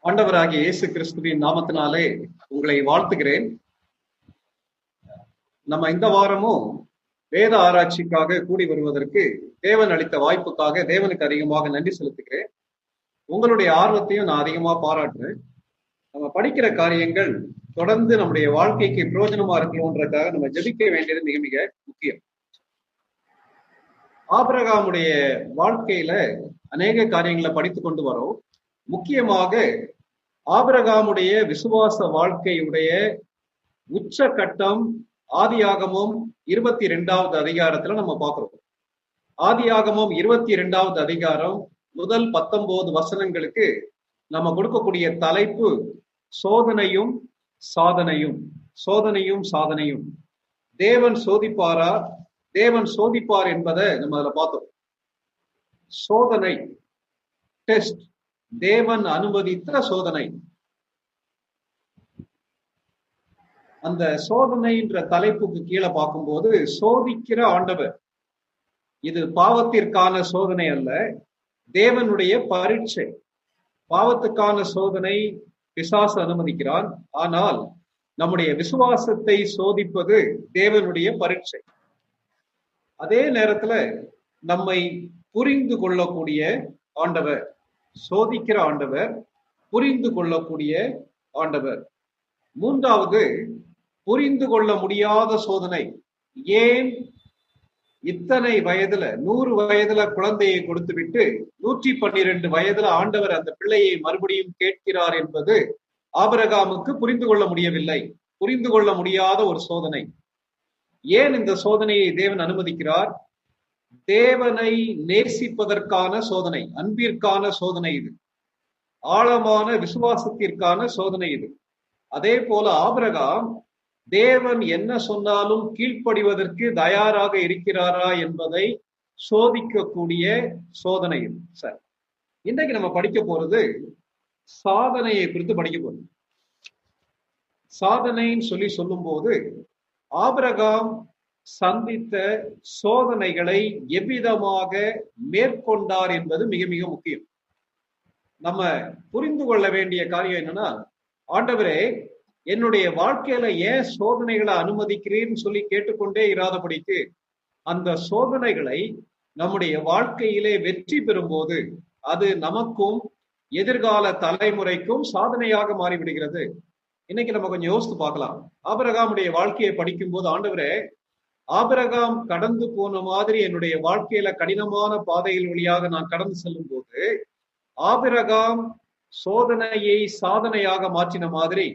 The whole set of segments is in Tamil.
ஆண்டவராகிய இயேசு கிறிஸ்துவின் நாமத்தினாலே உங்களை வாழ்த்துகிறேன். நம்ம இந்த வாரமும் வேத ஆராய்ச்சிக்காக கூடி வருவதற்கு தேவன் அளித்த வாய்ப்புக்காக தேவனுக்கு அதிகமாக நன்றி செலுத்துகிறேன். உங்களுடைய ஆர்வத்தையும் நான் அதிகமா பாராட்டுறேன். நம்ம படிக்கிற காரியங்கள் தொடர்ந்து நம்முடைய வாழ்க்கைக்கு பிரயோஜனமா இருக்கணும்ன்றதுக்காக நம்ம ஜெபிக்க வேண்டியது மிக மிக முக்கியம். ஆபிரகாமுடைய வாழ்க்கையில அநேக காரியங்களை படித்து கொண்டு வரோம். முக்கியமாக ஆபிரகாமுடைய விசுவாச வாழ்க்கையுடைய உச்சகட்டம் ஆதியாகமம் 22வது அதிகாரத்துல நம்ம பார்க்கிறோம். ஆதியாகமம் 22வது அதிகாரம் முதல் 19 வசனங்களுக்கு நம்ம கொடுக்கக்கூடிய தலைப்பு சோதனையும் சாதனையும். சோதனையும் சாதனையும். தேவன் சோதிப்பாரா, தேவன் சோதிப்பார் என்பதை நம்ம அதுல பார்த்தோம். சோதனை, டெஸ்ட், தேவன் அனுமதித்த சோதனை. அந்த சோதனைன்ற தலைப்புக்கு கீழே பார்க்கும்போது சோதிக்கிற ஆண்டவர். இது பாவத்திற்கான சோதனை அல்ல, தேவனுடைய பரீட்சை. பாவத்துக்கான சோதனை பிசாசு அனுமதிக்கிறான், ஆனால் நம்முடைய விசுவாசத்தை சோதிப்பது தேவனுடைய பரீட்சை. அதே நேரத்துல நம்மை புரிந்து கொள்ளக்கூடிய ஆண்டவர். சோதிக்கிற ஆண்டவர், புரிந்து கொள்ளக்கூடிய ஆண்டவர். மூன்றாவது, புரிந்து கொள்ள முடியாத சோதனை. ஏன் இத்தனை வயதுல 100 வயதுல குழந்தையை கொடுத்து விட்டு 112 வயதுல ஆண்டவர் அந்த பிள்ளையை மறுபடியும் கேட்கிறார் என்பது ஆபிரகாமுக்கு புரிந்து கொள்ள முடியவில்லை. புரிந்து கொள்ள முடியாத ஒரு சோதனை. ஏன் இந்த சோதனையை தேவன் அனுமதிக்கிறார்? தேவனை நேசிப்பதற்கான சோதனை, அன்பிற்கான சோதனை இது. ஆழமான விசுவாசத்திற்கான சோதனை இது. அதே போல ஆபிரகாம் தேவன் என்ன சொன்னாலும் கீழ்ப்படிவதற்கு தயாராக இருக்கிறாரா என்பதை சோதிக்கக்கூடிய சோதனை இது. சரி, இன்றைக்கு நம்ம படிக்க போறது சாதனையை குறித்து படிக்க போறோம். சாதனைன்னு சொல்லும் போது ஆபிரகாம் சந்தித்த சோதனைகளை எவ்விதமாக மேற்கொண்டார் என்பது மிக மிக முக்கியம். நம்ம புரிந்து கொள்ள வேண்டிய காரியம் என்னன்னா, ஆண்டவரே என்னுடைய வாழ்க்கையில ஏன் சோதனைகளை அனுமதிக்கிறேன்னு சொல்லி கேட்டுக்கொண்டே இராதபடிக்கு அந்த சோதனைகளை நம்முடைய வாழ்க்கையிலே வெற்றி பெறும்போது அது நமக்கும் எதிர்கால தலைமுறைக்கும் சாதனையாக மாறிவிடுகிறது. இன்னைக்கு நம்ம கொஞ்சம் யோசித்து பார்க்கலாம். ஆபிரகாமுடைய வாழ்க்கையை படிக்கும் போது, ஆண்டவரே ஆபிரகாம் கடந்து போன மாதிரி என்னுடைய வாழ்க்கையில கடினமான பாதைகள் வழியாக நான் கடந்து செல்லும் போது ஆபிரகாம் சோதனையை சாதனையாக மாற்றின மாதிரி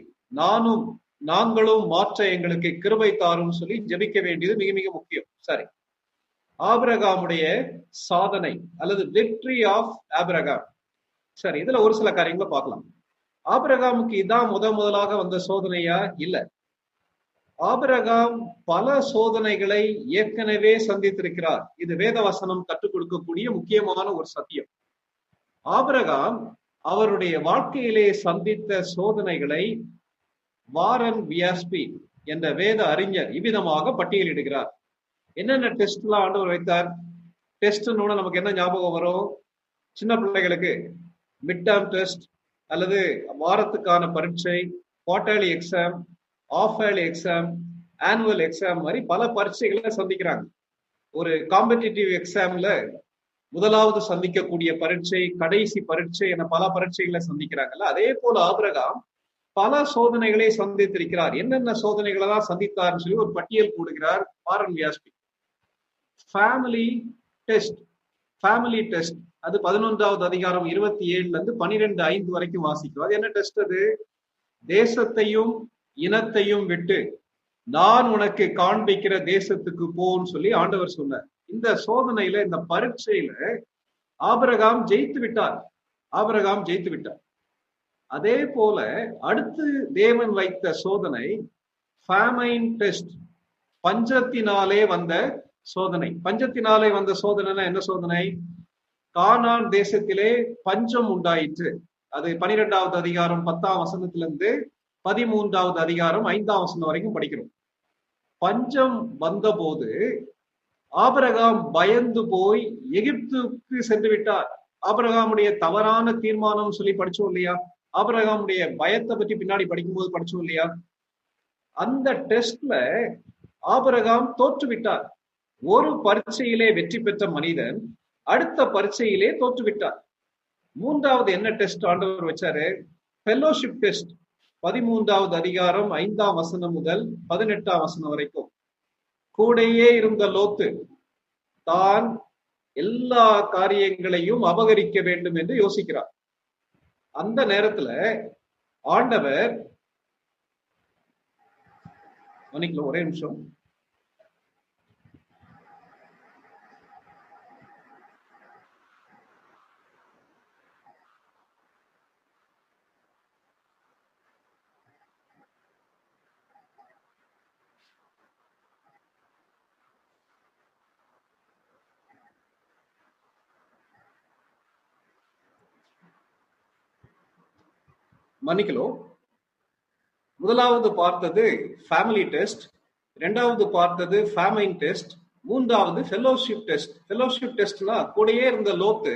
நாங்களும் மாற்ற எங்களுக்கு கிருபை தாரும் சொல்லி ஜெபிக்க வேண்டியது மிக மிக முக்கியம். சரி, ஆபிரகாமுடைய சாதனை அல்லது வெற்றி ஆஃப் ஆபிரகாம். சரி, இதுல ஒரு சில காரியங்களை பார்க்கலாம். ஆபிரகாமுக்கு இதான் முதலாக வந்த சோதனையா? இல்ல. ஆபிரகாம் பல சோதனைகளை ஏற்கனவே சந்தித்திருக்கிறார். இது வேதவசனம் கற்றுக் கொடுக்கக்கூடிய முக்கியமான ஒரு சத்தியம். ஆபிரகாம் அவருடைய வாழ்க்கையிலே சந்தித்த சோதனைகளை வாரன் வியாஸ்பி என்ற வேத அறிஞர் இவ்விதமாக பட்டியலிடுகிறார். என்னென்ன டெஸ்ட் எல்லாம் ஆண்டவர் வைத்தார்? டெஸ்ட்னு நமக்கு என்ன ஞாபகம் வரும்? சின்ன பிள்ளைகளுக்கு மிட் டேர்ம் டெஸ்ட் அல்லது வாரத்துக்கான பரீட்சை, quarterly exam, half yearly exam, annual exam மாதிரி பல பரீட்சைகளை சந்திக்கிறாங்க. ஒரு காம்படிட்டிவ் எக்ஸாம்ல முதலாவது சந்திக்கக்கூடிய பரீட்சை, கடைசி பரீட்சை என பல பரீட்சைகளை சந்திக்கிறாங்கல்ல. அதே போல ஆபிரகாம் பல சோதனைகளை சந்தித்திருக்கிறார். என்னென்ன சோதனைகளை தான் சந்தித்தார்னு சொல்லி ஒரு பட்டியல் போடுகிறார் Warren Wiersbe. Family test. Family test அது 11வது அதிகாரம் 27ல இருந்து 12:5 வரைக்கும் வாசிக்கும். அது என்ன டெஸ்ட்? அது தேசத்தையும் இனத்தையும் விட்டு நான் உனக்கு காண்பிக்கிற தேசத்துக்கு போன்னு சொல்லி ஆண்டவர் சொன்னார். இந்த சோதனையில, இந்த பரீட்சையில ஆபிரகாம் ஜெயித்து விட்டார். ஆபிரகாம் ஜெயித்து விட்டார். அதே போல அடுத்து தேவன் வைத்த சோதனை ஃபேமைன் டெஸ்ட். பஞ்சத்தினாலே வந்த சோதனை. பஞ்சத்தினாலே வந்த சோதனைனா என்ன சோதனை? கானான் தேசத்திலே பஞ்சம் உண்டாயிற்று. அது 12வது அதிகாரம் 10ஆம் வசனத்திலிருந்து 13வது அதிகாரம் 5ஆம் வசனம் வரைக்கும் படிக்கிறோம். பஞ்சம் வந்த போது ஆபிரகாம் பயந்து போய் எகிப்துக்கு சென்று விட்டார். ஆபிரகாமுடைய தவறான தீர்மானம் சொல்லி படிச்சோம் இல்லையா? ஆபிரகாமுடைய பயத்தை பற்றி பின்னாடி படிக்கும்போது படிச்சோம் இல்லையா? அந்த டெஸ்ட்ல ஆபிரகாம் தோற்றுவிட்டார். ஒரு பரீட்சையிலே வெற்றி பெற்ற மனிதன் அடுத்த பரீட்சையிலே தோற்றுவிட்டார். மூன்றாவது என்ன டெஸ்ட் ஆண்டவர் வச்சாரு? Fellowship test. 13வது அதிகாரம் 5ஆம் வசனம் முதல் 18ஆம் வசனம் வரைக்கும். கூடையே இருந்த லோத்து தான் எல்லா காரியங்களையும் அபகரிக்க வேண்டும் என்று யோசிக்கிறார். அந்த நேரத்துல ஆண்டவர், ஒரே நிமிஷம், மன்னிக்கணும். முதலாவது பார்த்தது ஃபேமிலி டெஸ்ட், இரண்டாவது பார்த்தது ஃபேமைன் டெஸ்ட், மூன்றாவது ஃபெல்லோஷிப் டெஸ்ட். ஃபெல்லோஷிப் டெஸ்ட்னா கூடயே இருந்த லோத்து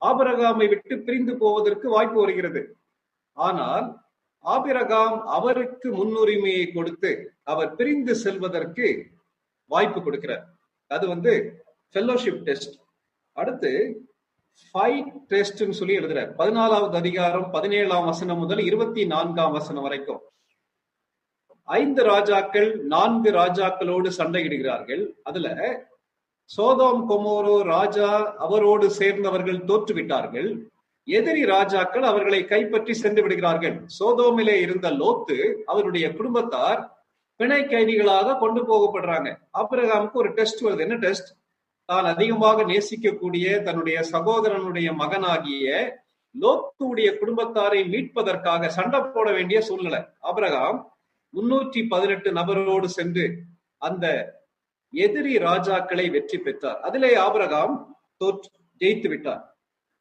ஆபிரகாமை விட்டு பிரிந்து போவதற்கு வாய்ப்பு வருகிறது. ஆனால் ஆபிரகாம் அவருக்கு முன்னுரிமையை கொடுத்து அவர் பிரிந்து செல்வதற்கு வாய்ப்பு கொடுக்கிறார். அது ஃபெல்லோஷிப் டெஸ்ட். அடுத்து ஃபைட் டெஸ்ட்னு சொல்லி எழுதுறார். 14வது அதிகாரம் 17ஆம் வசனம் முதல் 24ஆம் வசனம் வரைக்கும். 5 ராஜாக்கள் 4 ராஜாக்களோடு சண்டையிடுகிறார்கள். அதுல சோதோம் கொமோரோ ராஜா அவரோடு சேர்ந்தவர்கள் தோற்றுவிட்டார்கள். எதிரி ராஜாக்கள் அவர்களை கைப்பற்றி சென்று விடுகிறார்கள். சோதோமிலே இருந்த லோத்து அவருடைய குடும்பத்தார் பிணை கைதிகளாக கொண்டு போகப்படுறாங்க. ஆபிரகாமுக்கு ஒரு டெஸ்ட் வருது. என்ன டெஸ்ட்? தான் அதிகமாக நேசிக்கக்கூடிய தன்னுடைய சகோதரனுடைய மகனாகிய லோத்துடைய குடும்பத்தாரை மீட்பதற்காக சண்டை போட வேண்டிய சூழ்நிலை. ஆபிரகாம் 318 நபரோடு சென்று அந்த எதிரி ராஜாக்களை வெற்றி பெற்றார். அதிலே ஆபிரகாம் ஜெயித்து விட்டார்.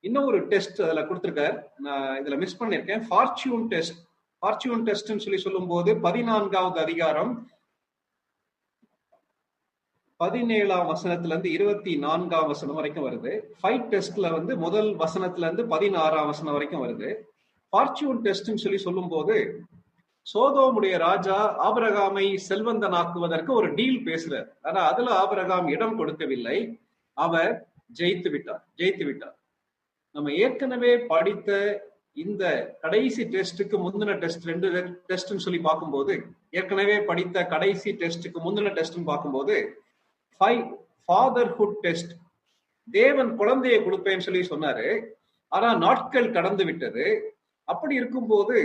இன்னும் ஒரு டெஸ்ட் அதுல கொடுத்திருக்கார், நான் இதுல மிஸ் பண்ணிருக்கேன். Fortune test. ஃபார்ச்சூன் டெஸ்ட்னு சொல்லி சொல்லும் போது 14வது அதிகாரம் 17ஆம் வசனத்துல இருந்து 24ஆம் வசனம் வரைக்கும் வருது. ஃபைட் டெஸ்ட்ல முதல் வசனத்துல இருந்து 16ஆம் வசனம் வரைக்கும் வருது. ஃபார்ச்சூன் டெஸ்ட்னு சொல்லி சொல்லும் போது சோதோமுடைய ராஜா ஆபிரகாமை செல்வந்தனாக்குவதற்கு ஒரு டீல் பேசுறார். ஆனா அதுல ஆபிரகாம் இடம் கொடுக்கவில்லை. அவர் ஜெயித்து விட்டார். நம்ம ஏற்கனவே படித்த இந்த கடைசி டெஸ்டுக்கு முந்தின டெஸ்ட், 2 டெஸ்ட்னு சொல்லி பார்க்கும்போது, ஏற்கனவே படித்த கடைசி டெஸ்டுக்கு முந்தின டெஸ்ட்னு பார்க்கும்போது ஃபாதர்ஹுட் டெஸ்ட். தேவன் குழந்தையை கொடுப்பேன்னு சொல்லி சொன்னாரு. ஆனா நாட்கள் கடந்து விட்டது. அப்படி இருக்கும்போது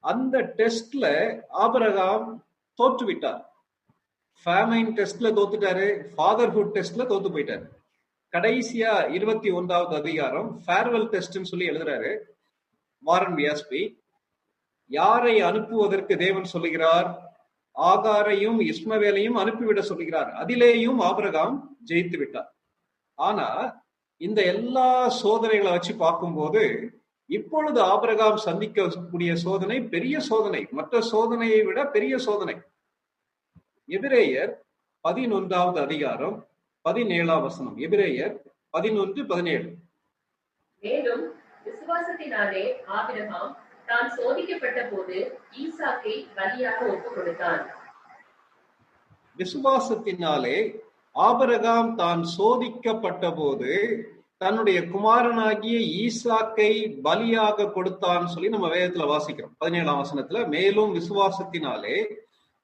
அந்த டெஸ்ட்ல ஆபிரகாம் தோற்று விட்டார். ஃபேமைன் டெஸ்ட்ல தோத்துட்டாரு, ஃபாதர்ஹுட் டெஸ்ட்ல தோத்து போயிட்டாரு. கடைசியா 21வது அதிகாரம் ஃபேர்வெல் டெஸ்ட்னு சொல்லி எழுதுறாரு வாரன் வியாஸ்பி. யாரை அனுப்புவதற்கு தேவன் சொல்லுகிறார்? ஆகாரையும் இஸ்மவேலையும் அனுப்பிவிட சொல்லுகிறார். அதிலேயும் ஆபிரகாம் ஜெயித்து விட்டார். ஆனா இந்த எல்லா சோதனைகளை வச்சு பார்க்கும்போது இப்பொழுது ஆபிரகாம் சந்திக்கக்கூடிய சோதனை பெரிய சோதனை, மற்ற சோதனையை விட பெரிய சோதனை. எபிரேயர் 11வது அதிகாரம் 17ஆம் வசனம். எபிரேயர் 11:17. மேலும் விசுவாசத்தினாலே ஆபிரகாம் தான் சோதிக்கப்பட்ட போது ஈசாக்கை பலியாக ஒப்புக் கொடுத்தான். விசுவாசத்தினாலே ஆபிரகாம் தான் சோதிக்கப்பட்ட போது தன்னுடைய குமாரனாகிய ஈசாக்கை பலியாக கொடுத்தான் சொல்லி நம்ம வேதத்துல வாசிக்கிறோம். 17ஆம் வசனத்துல, மேலும் விசுவாசத்தினாலே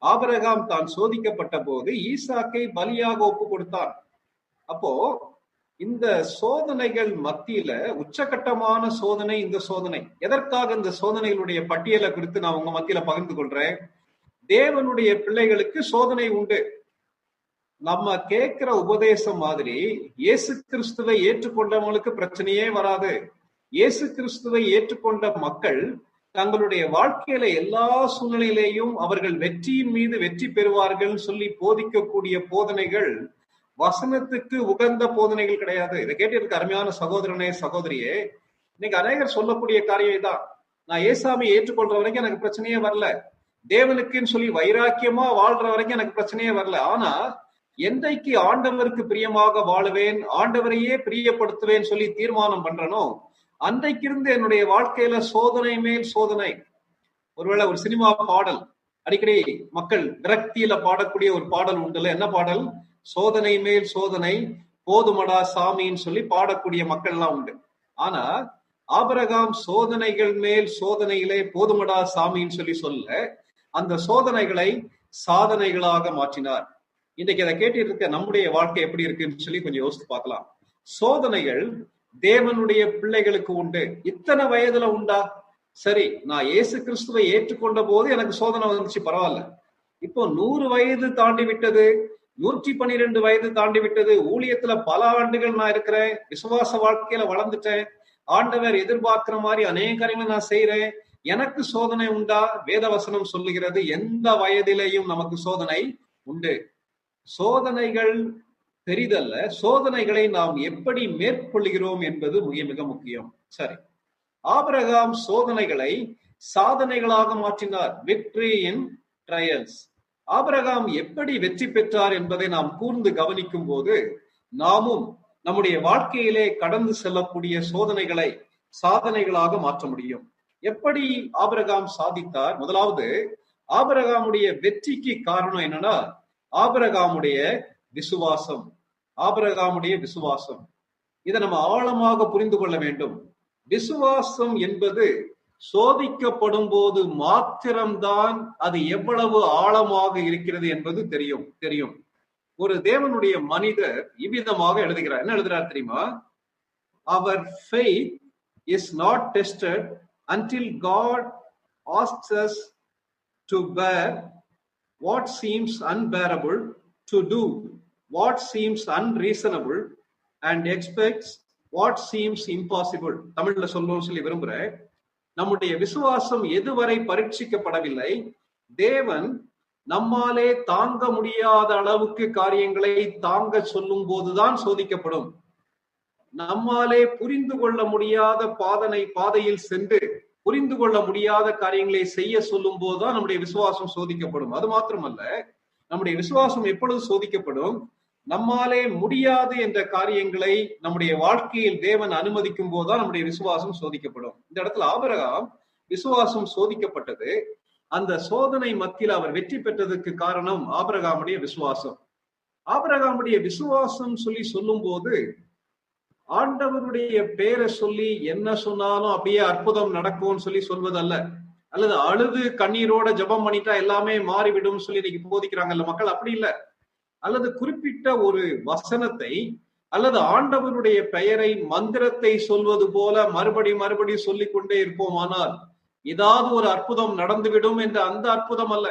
ஆபிரகாம் தான் சோதிக்கப்பட்ட போது ஈசாக்கை பலியாக ஒப்பு கொடுத்தான். அப்போ இந்த சோதனைகள் மத்தியில உச்சகட்டமான சோதனை இந்த சோதனை. எதற்காக இந்த சோதனைகளுடைய பட்டியலை குறித்து நான் உங்க மத்தியில பகிர்ந்து கொள்றேன். தேவனுடைய பிள்ளைகளுக்கு சோதனை உண்டு. நம்ம கேட்கிற உபதேசம் மாதிரி இயேசு கிறிஸ்துவை ஏற்றுக்கொண்டவங்களுக்கு பிரச்சனையே வராது. இயேசு கிறிஸ்துவை ஏற்றுக்கொண்ட மக்கள் தங்களுடைய வாழ்க்கையில எல்லா சூழ்நிலையிலேயும் அவர்கள் வெற்றியின் மீது வெற்றி பெறுவார்கள் சொல்லி போதிக்கக்கூடிய போதனைகள் வசனத்துக்கு உகந்த போதனைகள் கிடையாது. இதை கேட்டு இருக்க அருமையான சகோதரனே சகோதரியே, இன்னைக்கு அநேகர் சொல்லக்கூடிய காரியம் தான், நான் ஏசாமியை ஏற்றுக்கொள்ற வரைக்கும் எனக்கு பிரச்சனையே வரல, தேவனுக்குன்னு சொல்லி வைராக்கியமா வாழ்ற வரைக்கும் எனக்கு பிரச்சனையே வரல. ஆனா என்றைக்கு ஆண்டவருக்கு பிரியமாக வாழுவேன், ஆண்டவரையே பிரியப்படுத்துவேன் சொல்லி தீர்மானம் பண்றனோ அன்றைக்கிருந்து என்னுடைய வாழ்க்கையில சோதனை மேல் சோதனை. ஒருவேளை ஒரு சினிமா பாடல் அடிக்கடி மக்கள் விரக்தியில பாடக்கூடிய ஒரு பாடல் உண்டுல, என்ன பாடல்? சோதனை மேல் சோதனை போதுமடா சாமின்னு சொல்லி பாடக்கூடிய மக்கள் எல்லாம் உண்டு. ஆனா ஆபிரகாம் சோதனைகள் மேல் சோதனையிலே போதுமடா சாமின்னு சொல்லி சொல்ல, அந்த சோதனைகளை சாதனைகளாக மாற்றினார். இன்னைக்கு அதை கேட்டு இருக்க நம்முடைய வாழ்க்கை எப்படி இருக்குன்னு சொல்லி கொஞ்சம் யோசித்து பார்க்கலாம். சோதனைகள் தேவனுடைய பிள்ளைகளுக்கு உண்டு. இத்தனை வயதுல உண்டா? சரி, நான் இயேசு கிறிஸ்துவை ஏற்றுக்கொண்ட போது எனக்கு சோதனை வந்துச்சு, பரவாயில்ல. இப்போ 100 வயது தாண்டி விட்டது, 112 வயது தாண்டி விட்டது, ஊழியத்துல பல ஆண்டுகள் நான் இருக்கிறேன், விசுவாச வாழ்க்கையில வளர்ந்துட்டேன், ஆண்டவர் எதிர்பார்க்கிற மாதிரி அநேக காரியங்களை நான் செய்யறேன், எனக்கு சோதனை உண்டா? வேதவசனம் சொல்லுகிறது எந்த வயதிலேயும் நமக்கு சோதனை உண்டு. சோதனைகள் பெரிதல்ல, சோதனைகளை நாம் எப்படி மேற்கொள்கிறோம் என்பது மிக மிக முக்கியம். சரி, ஆபிரகாம் சோதனைகளை சாதனைகளாக மாற்றினார். விக்டரி இன் ட்ரையல்ஸ். ஆபிரகாம் எப்படி வெற்றி பெற்றார் என்பதை நாம் கூர்ந்து கவனிக்கும் போது நாமும் நம்முடைய வாழ்க்கையிலே கடந்து செல்லக்கூடிய சோதனைகளை சாதனைகளாக மாற்ற முடியும். எப்படி ஆபிரகாம் சாதித்தார்? முதலாவது, ஆபிரகாமுடைய வெற்றிக்கு காரணம் என்னன்னா ஆபிரகாமுடைய விசுவாசம். ஆபிரகாமுடைய விசுவாசம், இதை நம்ம ஆழமாக புரிந்து கொள்ள வேண்டும். விசுவாசம் என்பது சோதிக்கப்படும் போது மாத்திரம்தான் அது எவ்வளவு ஆழமாக இருக்கிறது என்பது தெரியும். ஒரு தேவனுடைய மனிதர் இவ்விதமாக எழுதுகிறார். என்ன எழுதுறார் தெரியுமா? Our faith is not tested until God asks us to bear what seems unbearable, to do what seems unreasonable, and expects what seems impossible. தமிழ்ல சொல்லணும்னு சொல்லி விரும்புறேன். நம்முடைய விசுவாசம் எதுவரை பரீட்சிக்கப்படவில்லை, தேவன் நம்மாலே தாங்க முடியாத அளவுக்கு காரியங்களை தாங்க சொல்லும் போதுதான் சோதிக்கப்படும். நம்மாலே புரிந்து கொள்ள முடியாத பாதையில் சென்று புரிந்து கொள்ள முடியாத காரியங்களை செய்ய சொல்லும் போதுதான் நம்முடைய விசுவாசம் சோதிக்கப்படும். அது மாத்திரமல்ல, நம்முடைய விசுவாசம் எப்பொழுது சோதிக்கப்படும்? நம்மாலே முடியாது என்ற காரியங்களை நம்முடைய வாழ்க்கையில் தேவன் அனுமதிக்கும் போதுதான் நம்முடைய விசுவாசம் சோதிக்கப்படும். இந்த இடத்துல ஆபிரகாம் விசுவாசம் சோதிக்கப்பட்டது. அந்த சோதனை மத்தியில் அவர் வெற்றி பெற்றதுக்கு காரணம் ஆபிரகாமுடைய விசுவாசம். ஆபிரகாமுடைய விசுவாசம் சொல்லும் போது ஆண்டவருடைய பேரை சொல்லி என்ன சொன்னாலும் அப்படியே அற்புதம் நடக்கும்னு சொல்லி சொல்வதல்ல, அல்லது அழுது கண்ணீரோட ஜெபம் பண்ணிட்டா எல்லாமே மாறிவிடும் சொல்லி இன்னைக்கு போதிக்கிறாங்கல்ல மக்கள், அப்படி இல்லை. அல்லது குறிப்பிட்ட ஒரு வசனத்தை அல்லது ஆண்டவருடைய பெயரை மந்திரத்தை சொல்வது போல மறுபடி சொல்லிக் கொண்டே இருப்போமானால் ஏதாவது ஒரு அற்புதம் நடந்துவிடும் என்ற அந்த அற்புதம் அல்ல.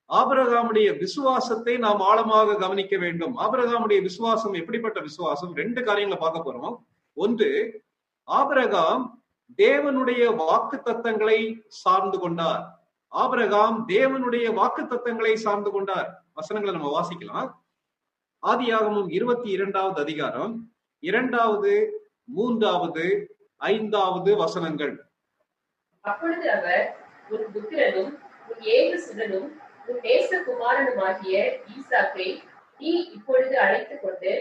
ஆபிரகாமுடைய விசுவாசத்தை நாம் ஆழமாக கவனிக்க வேண்டும். ஆபிரகாமுடைய விசுவாசம் எப்படிப்பட்ட விசுவாசம்? 2 காரியங்களை பார்க்க போறோம். ஒன்று, ஆபிரகாம் தேவனுடைய வாக்குத்தத்தங்களை சார்ந்து கொண்டார். ஆபிரகாம் தேவனுடைய வாக்குத்தத்தங்களை சார்ந்து கொண்டார். வசனங்களை நம்ம வாசிக்கலாம். ஆதியாகமம் 22வது அதிகாரம் 2வது, 3வது, 5வது வசனங்கள். அப்பொழுது அவர், உன் புத்திரனும் உன் ஏக சுதனும் உன் நேசகுமாரனுமாகிய ஈசாக்கை நீ இப்பொழுது அழைத்துக் கொண்டு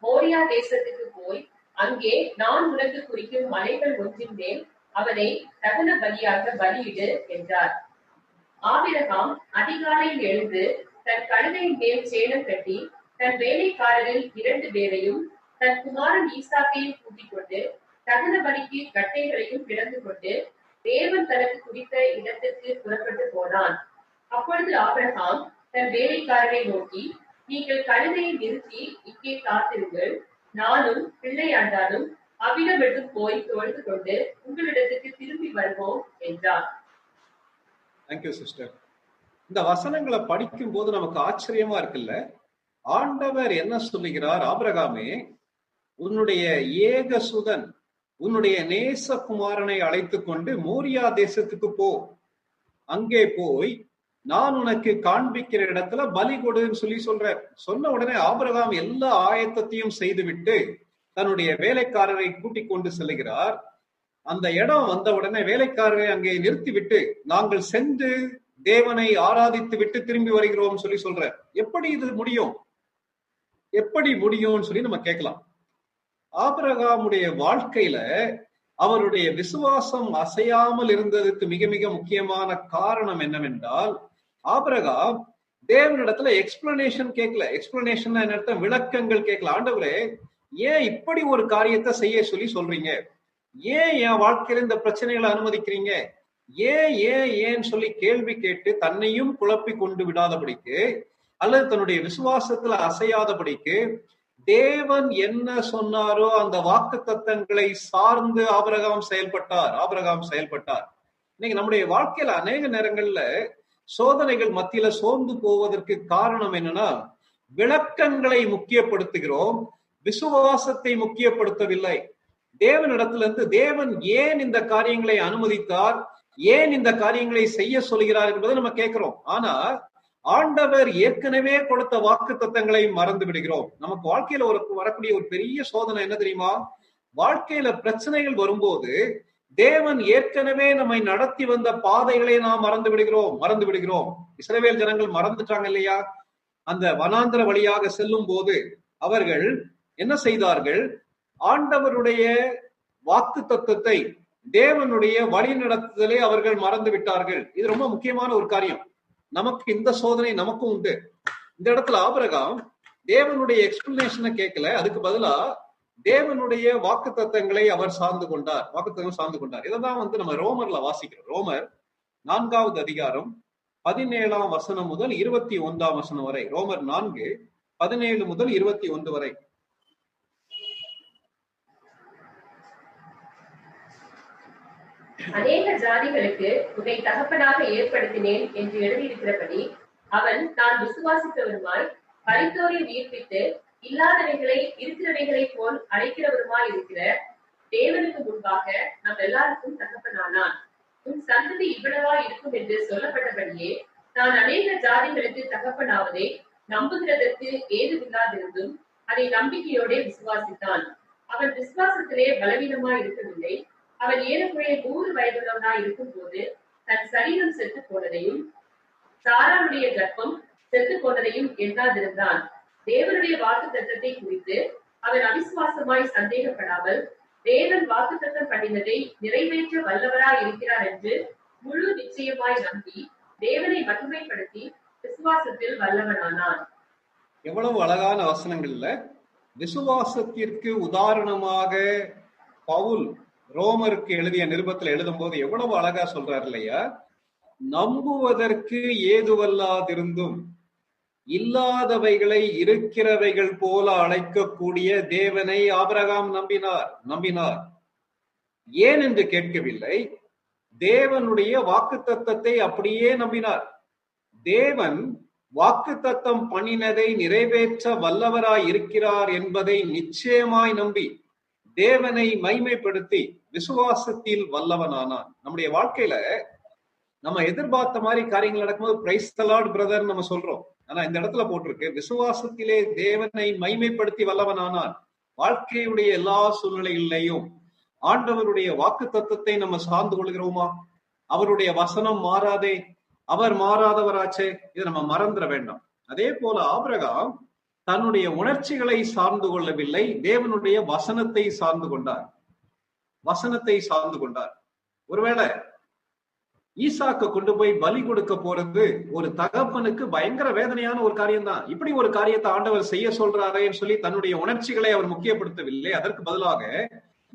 மோரியா தேசத்துக்கு போய் அங்கே நான் உனக்கு குறிக்கும் மலைகள் ஒன்றின் மேல் அவனை தகன பலியாக பலியிடு என்றார். ஆபிரகாம் அதிகாலையில் எழுந்து தன் கழுதையின் மேல் சேணம் கட்டி தன் வேலைக்காரரில் 2 பேரையும் தன் குமாரன் ஈசாக்கையும் கூட்டிக் கொண்டு தகன பலிக்கு கட்டைகளையும் பிளந்து கொண்டு தேவன் தனக்கு குறித்த இடத்திற்கு புறப்பட்டு போனான். அப்பொழுது ஆபிரகாம் தன் வேலைக்காரரை நோக்கி, நீங்கள் கழுதையை நிறுத்தி இங்கே காத்திருங்கள், நானும் பிள்ளையாண்டாலும் அவ்விடமெட்டும் போய் தொழுது கொண்டு உங்களிடத்துக்கு திரும்பி வருவோம் என்றார். Thank you sister. இந்த வசனங்களை படிக்கும் போது நமக்கு ஆச்சரியமா இருக்குல்ல. ஆண்டவர் என்ன சொல்லுகிறார்? ஆபிரகாமே, உன்னுடைய ஏக சுதன் உன்னுடைய நேசகுமாரனை அழைத்துக் கொண்டு மோரியா தேசத்துக்கு போ, அங்கே போய் நான் உனக்கு காண்பிக்கிற இடத்துல பலி கொடுன்னு சொல்ற. சொன்ன உடனே ஆபிரகாம் எல்லா ஆயத்தத்தையும் செய்துவிட்டு தன்னுடைய வேலைக்காரரை கூட்டிக் கொண்டு செல்கிறார். அந்த இடம் வந்த உடனே வேலைக்காரரை அங்கே நிறுத்திவிட்டு நாங்கள் சென்று தேவனை ஆராதித்து விட்டு திரும்பி வருகிறோம் சொல்ற. எப்படி இது முடியும்? எப்படி முடியும்னு சொல்லி நம்ம கேட்கலாம். ஆபிரகாமுடைய வாழ்க்கையில அவருடைய விசுவாசம் அசையாமல் இருந்ததுக்கு மிக மிக முக்கியமான காரணம் என்னவென்றால், ஆபிரகாம் தேவனிடத்துல எக்ஸ்பிளனேஷன் கேட்கல. எக்ஸ்பிளனேஷன் என்ன, விளக்கங்கள் கேட்கல. ஆண்டவரே, ஏன் இப்படி ஒரு காரியத்தை செய்ய சொல்லி சொல்றீங்க? ஏன் என் வாழ்க்கையில இந்த பிரச்சனைகளை அனுமதிக்கிறீங்க? ஏன் சொல்லி கேள்வி கேட்டு தன்னையும் குழப்பி கொண்டு விடாதபடிக்கு, அல்லது தன்னுடைய விசுவாசத்துல அசையாதபடிக்கு, தேவன் என்ன சொன்னாரோ அந்த வாக்கு தத்தங்களை சார்ந்து ஆபிரகாம் செயல்பட்டார். இன்னைக்கு நம்முடைய வாழ்க்கையில அநேக நேரங்கள்ல சோதனைகள் மத்தியில சோர்ந்து போவதற்கு காரணம் என்னன்னா, விளக்கங்களை முக்கியப்படுத்துகிறோம், விசுவாசத்தை முக்கியப்படுத்தவில்லை. தேவனிடத்துல இருந்து தேவன் ஏன் இந்த காரியங்களை அனுமதித்தார், ஏன் இந்த காரியங்களை செய்ய சொல்கிறார் என்பதை நம்ம கேட்கிறோம். ஆனா ஆண்டவர் ஏற்கனவே கொடுத்த வாக்கு தத்தங்களை மறந்து விடுகிறோம். நமக்கு வாழ்க்கையில வரக்கூடிய ஒரு பெரிய சோதனை என்ன தெரியுமா? வாழ்க்கையில பிரச்சனைகள் வரும்போது தேவன் ஏற்கனவே நம்மை நடத்தி வந்த பாதைகளை நாம் மறந்து விடுகிறோம். இஸ்ரவேல் ஜனங்கள் மறந்துட்டாங்க இல்லையா? அந்த வனாந்தர வழியாக செல்லும் போது அவர்கள் என்ன செய்தார்கள்? ஆண்டவருடைய வாக்கு தத்தத்தை, தேவனுடைய வழி நடத்துதலை அவர்கள் மறந்து விட்டார்கள். இது ரொம்ப முக்கியமான ஒரு காரியம். நமக்கு இந்த சோதனை நமக்கும் உண்டு. இந்த இடத்துல ஆபிரகாம் தேவனுடைய எக்ஸ்பிளனேஷனை கேட்கல, அதுக்கு பதிலா தேவனுடைய வாக்கு தத்தங்களை அவர் சார்ந்து கொண்டார். இதான் நம்ம ரோமர்ல வாசிக்கிறோம். ரோமர் 4வது அதிகாரம் 17ஆம் வசனம் முதல் 21ஆம் வசனம் வரை. ரோமர் 4:17 முதல் 21 வரை. அநேக ஜாதிகளுக்கு உன்னை தகப்பனாக ஏற்படுத்தினேன் என்று எழுதியிருக்கிறபடி, அவன் தான் விசுவாசித்தவருமாய் மரித்தோரை உயிர்ப்பித்து இல்லாதவைகளை இருக்கிறவைகளை போல் அழைக்கிறவருமாய் இருக்கிற தேவனுக்கு முன்பாக நம் எல்லாருக்கும் தகப்பனானான். உன் சந்ததி இவ்வளவா இருக்கும் என்று சொல்லப்பட்டபடியே நான் அநேக ஜாதிகளுக்கு தகப்பனாவதை நம்புகிறதற்கு ஏதுவில்லாதிருந்தும் அதை நம்பிக்கையோட விசுவாசித்தான். அவன் விசுவாசத்திலே பலவீனமாய் இருக்கவில்லை. அவன் ஏறக்குறைய 100 வயதுள்ளவனாய் இருக்கும் போது தன் சரீரம் செத்து போனதையும் சாராளுடைய கர்ப்பம் செத்து போனதையும் எண்ணாதிருந்தான். தேவனுடைய வாக்கு தத்தத்தை குறித்து அவன் அவிசுவாசமாய் சந்தேகப்படாமல், தேவன் வாக்கு தத்தம் பண்ணினதை நிறைவேற்ற வல்லவராய் இருக்கிறார் என்று முழு நிச்சயமாய் நம்பி தேவனை மகிமைப்படுத்தி விசுவாசத்தில் வல்லவனானான். எவ்வளவு அழகான வசனங்கள்ல விசுவாசத்திற்கு உதாரணமாக பவுல் ரோமருக்கு எழுதிய நிருபத்தில் எழுதும் போது எவ்வளவு அழகா சொல்றாரு இல்லையா? நம்புவதற்கு ஏதுவல்லாதிருந்தும் இல்லாதவைகளை இருக்கிறவைகள் போல அழைக்கக்கூடிய தேவனை ஆபிரகாம் நம்பினார். ஏன் என்று கேட்கவில்லை, தேவனுடைய வாக்கு தத்தத்தை அப்படியே நம்பினார். தேவன் வாக்கு தத்தம் பண்ணினதை நிறைவேற்ற வல்லவராய் இருக்கிறார் என்பதை நிச்சயமாய் நம்பி தேவனை மைமைப்படுத்தி விசுவாசத்தில் வல்லவனானான். நம்முடைய வாழ்க்கையில நம்ம எதிர்பார்த்த மாதிரி காரியங்கள் நடக்கும்போது பிரைஸ் தி லார்ட் பிரதர் நம்ம சொல்றோம். ஆனா இந்த இடத்துல போட்டிருக்கு, விசுவாசத்திலே தேவனை மைமைப்படுத்தி வல்லவனானான். வாழ்க்கையுடைய எல்லா சூழ்நிலைகளிலையும் ஆண்டவருடைய வாக்கு தத்தத்தை நம்ம சார்ந்து கொள்கிறோமா? அவருடைய வசனம் மாறாதே, அவர் மாறாதவராச்சே, இதை நம்ம மறந்துட வேண்டாம். அதே போல ஆபிரகாம் தன்னுடைய உணர்ச்சிகளை சார்ந்து கொள்ளவில்லை, தேவனுடைய வசனத்தை சார்ந்து கொண்டார். ஒருவேளை ஈசாக்க கொண்டு போய் பலி கொடுக்க போறது ஒரு தகப்பனுக்கு பயங்கர வேதனையான ஒரு காரியம் தான். இப்படி ஒரு காரியத்தை ஆண்டவர் செய்ய சொல்றாரேன்னு சொல்லி தன்னுடைய உணர்ச்சிகளை அவர் முக்கியப்படுத்தவில்லை. அதற்கு பதிலாக